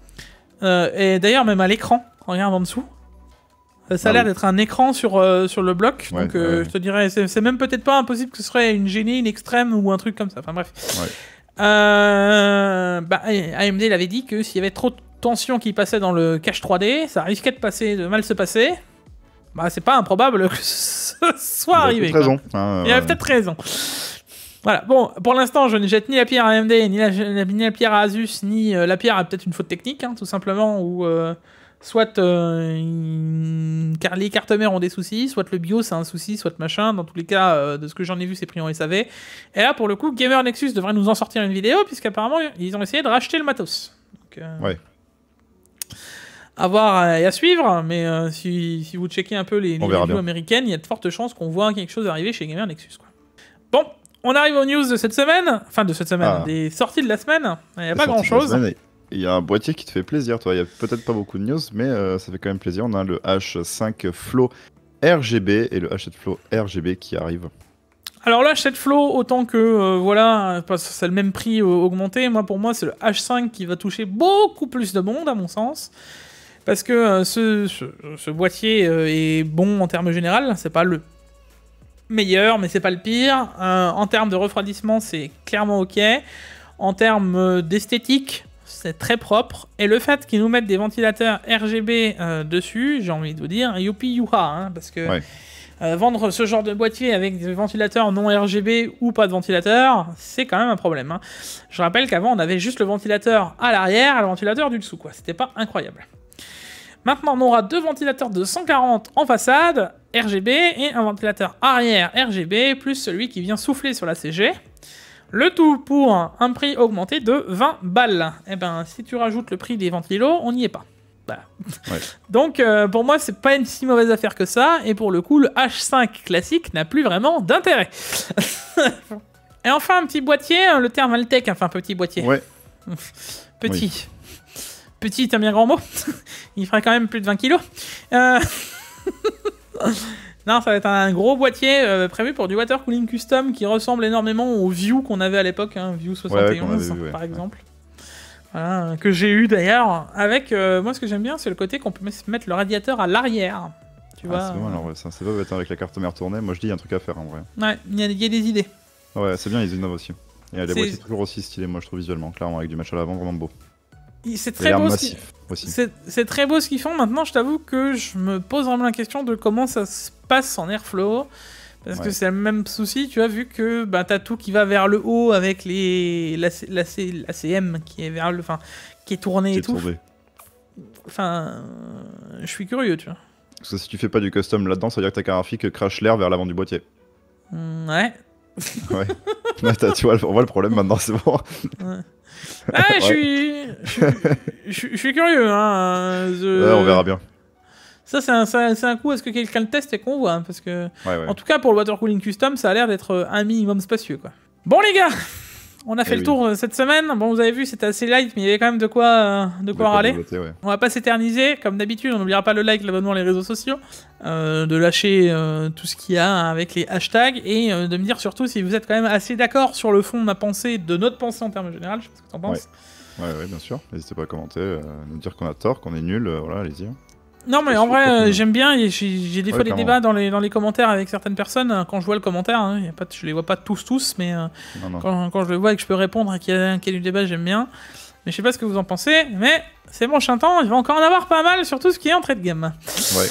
Et d'ailleurs, même à l'écran, regarde en dessous. Ça a l'air d'être un écran sur le bloc. Ouais, donc je te dirais, c'est même peut-être pas impossible que ce serait une gênée, une extrême ou un truc comme ça. Enfin bref. Ouais. AMD l'avait dit que s'il y avait trop de tension qui passait dans le cache 3D, ça risquait de mal se passer. C'est pas improbable que ce soit arrivé. Il a peut-être raison. Il a peut-être raison. Voilà, bon, pour l'instant, je ne jette ni la pierre à AMD, ni la pierre à Asus, ni la pierre à peut-être une faute technique, hein, tout simplement, où soit car les cartes mères ont des soucis, soit le BIOS a un souci, soit machin. Dans tous les cas, de ce que j'en ai vu, c'est pris en SAV. Et là, pour le coup, Gamer Nexus devrait nous en sortir une vidéo, puisqu'apparemment, ils ont essayé de racheter le matos. Donc, ouais. À voir et à suivre, mais si vous checkez un peu les reviews américaines, il y a de fortes chances qu'on voit quelque chose arriver chez Gamer Nexus, quoi. Bon, on arrive aux news de cette semaine. Enfin, de cette semaine, des sorties de la semaine. Il n'y a pas grand-chose. Il y a un boîtier qui te fait plaisir, toi. Il y a peut-être pas beaucoup de news, mais ça fait quand même plaisir. On a le H5 Flow RGB et le H7 Flow RGB qui arrivent. Alors le H7 Flow, autant que voilà, parce que c'est le même prix augmenté. Pour moi, c'est le H5 qui va toucher beaucoup plus de monde, à mon sens. Parce que ce boîtier est bon en termes général. C'est pas le meilleur, mais c'est pas le pire. En termes de refroidissement, c'est clairement ok. En termes d'esthétique, c'est très propre. Et le fait qu'ils nous mettent des ventilateurs RGB dessus, j'ai envie de vous dire, youpi youha, hein, parce que vendre ce genre de boîtier avec des ventilateurs non RGB ou pas de ventilateur, c'est quand même un problème. Hein. Je rappelle qu'avant, on avait juste le ventilateur à l'arrière et le ventilateur du dessous, quoi. C'était pas incroyable. Maintenant, on aura 2 ventilateurs de 140 en façade, RGB, et un ventilateur arrière RGB, plus celui qui vient souffler sur la CG. Le tout pour un prix augmenté de 20 balles. Eh ben, si tu rajoutes le prix des ventilos, on n'y est pas. Voilà. Ouais. Donc, pour moi, c'est pas une si mauvaise affaire que ça, et pour le coup, le H5 classique n'a plus vraiment d'intérêt. Et enfin, un petit boîtier, le terme Altec, enfin, petit boîtier. Ouais. Petit. Oui. Petit, un bien grand mot. Il ferait quand même plus de 20 kilos. Non, ça va être un gros boîtier prévu pour du water cooling custom qui ressemble énormément au View qu'on avait à l'époque, hein, View 71 par exemple. Voilà, que j'ai eu d'ailleurs. Avec, moi ce que j'aime bien, c'est le côté qu'on peut mettre le radiateur à l'arrière. Tu vois. C'est bon, alors ça va être avec la carte mère tournée. Moi je dis, il y a un truc à faire en vrai. Ouais, il y a des idées. Ouais, c'est bien, ils innovent aussi. Et les boîtiers toujours aussi stylés, moi je trouve visuellement, clairement, avec du match à l'avant, vraiment beau. C'est très beau c'est très beau ce qu'ils font. Maintenant, je t'avoue que je me pose vraiment la question de comment ça se passe en airflow. Parce que c'est le même souci, tu vois, vu que t'as tout qui va vers le haut avec l'ACM qui est vers le, qui est tourné et tout. Enfin, je suis curieux, tu vois. Parce que si tu fais pas du custom là-dedans, ça veut dire que ta carte graphique crache l'air vers l'avant du boîtier. Ouais. Ouais. Tu vois, on voit le problème maintenant, c'est bon. Ouais. Ah, je suis curieux, hein. Ouais, on verra bien. Ça, c'est un coup à ce que quelqu'un le teste et qu'on voit, hein, parce que, en tout cas, pour le water cooling custom, ça a l'air d'être un minimum spacieux, quoi. Bon, les gars, on a fait le tour cette semaine. Bon, vous avez vu, c'était assez light, mais il y avait quand même de quoi râler. On va pas s'éterniser, comme d'habitude. On n'oubliera pas le like, l'abonnement, les réseaux sociaux, de lâcher tout ce qu'il y a avec les hashtags et de me dire surtout si vous êtes quand même assez d'accord sur le fond de ma pensée, de notre pensée en termes généraux. Je sais pas ce que t'en penses. Ouais, bien sûr. N'hésitez pas à commenter, nous dire qu'on a tort, qu'on est nul. Voilà, allez-y. Non, mais en vrai, j'aime bien. J'ai des fois des débats dans les commentaires avec certaines personnes. Quand je vois le commentaire, hein, je les vois pas tous, mais quand je le vois et que je peux répondre et qu'il y a du débat, j'aime bien. Mais je sais pas ce que vous en pensez, mais c'est bon, chantant, il va encore en avoir pas mal sur tout ce qui est entrée de gamme. Ouais.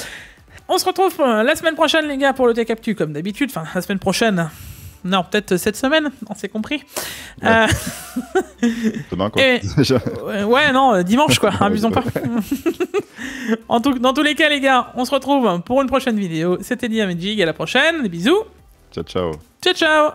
On se retrouve la semaine prochaine, les gars, pour le Tech Actu, comme d'habitude. Enfin, la semaine prochaine. Non, peut-être cette semaine, on s'est compris. Ouais. Demain, quoi. Ouais, non, dimanche, quoi. Abusons pas. Dans tous les cas, les gars, on se retrouve pour une prochaine vidéo. C'était Diamedjig, à la prochaine. Des bisous. Ciao, ciao. Ciao, ciao.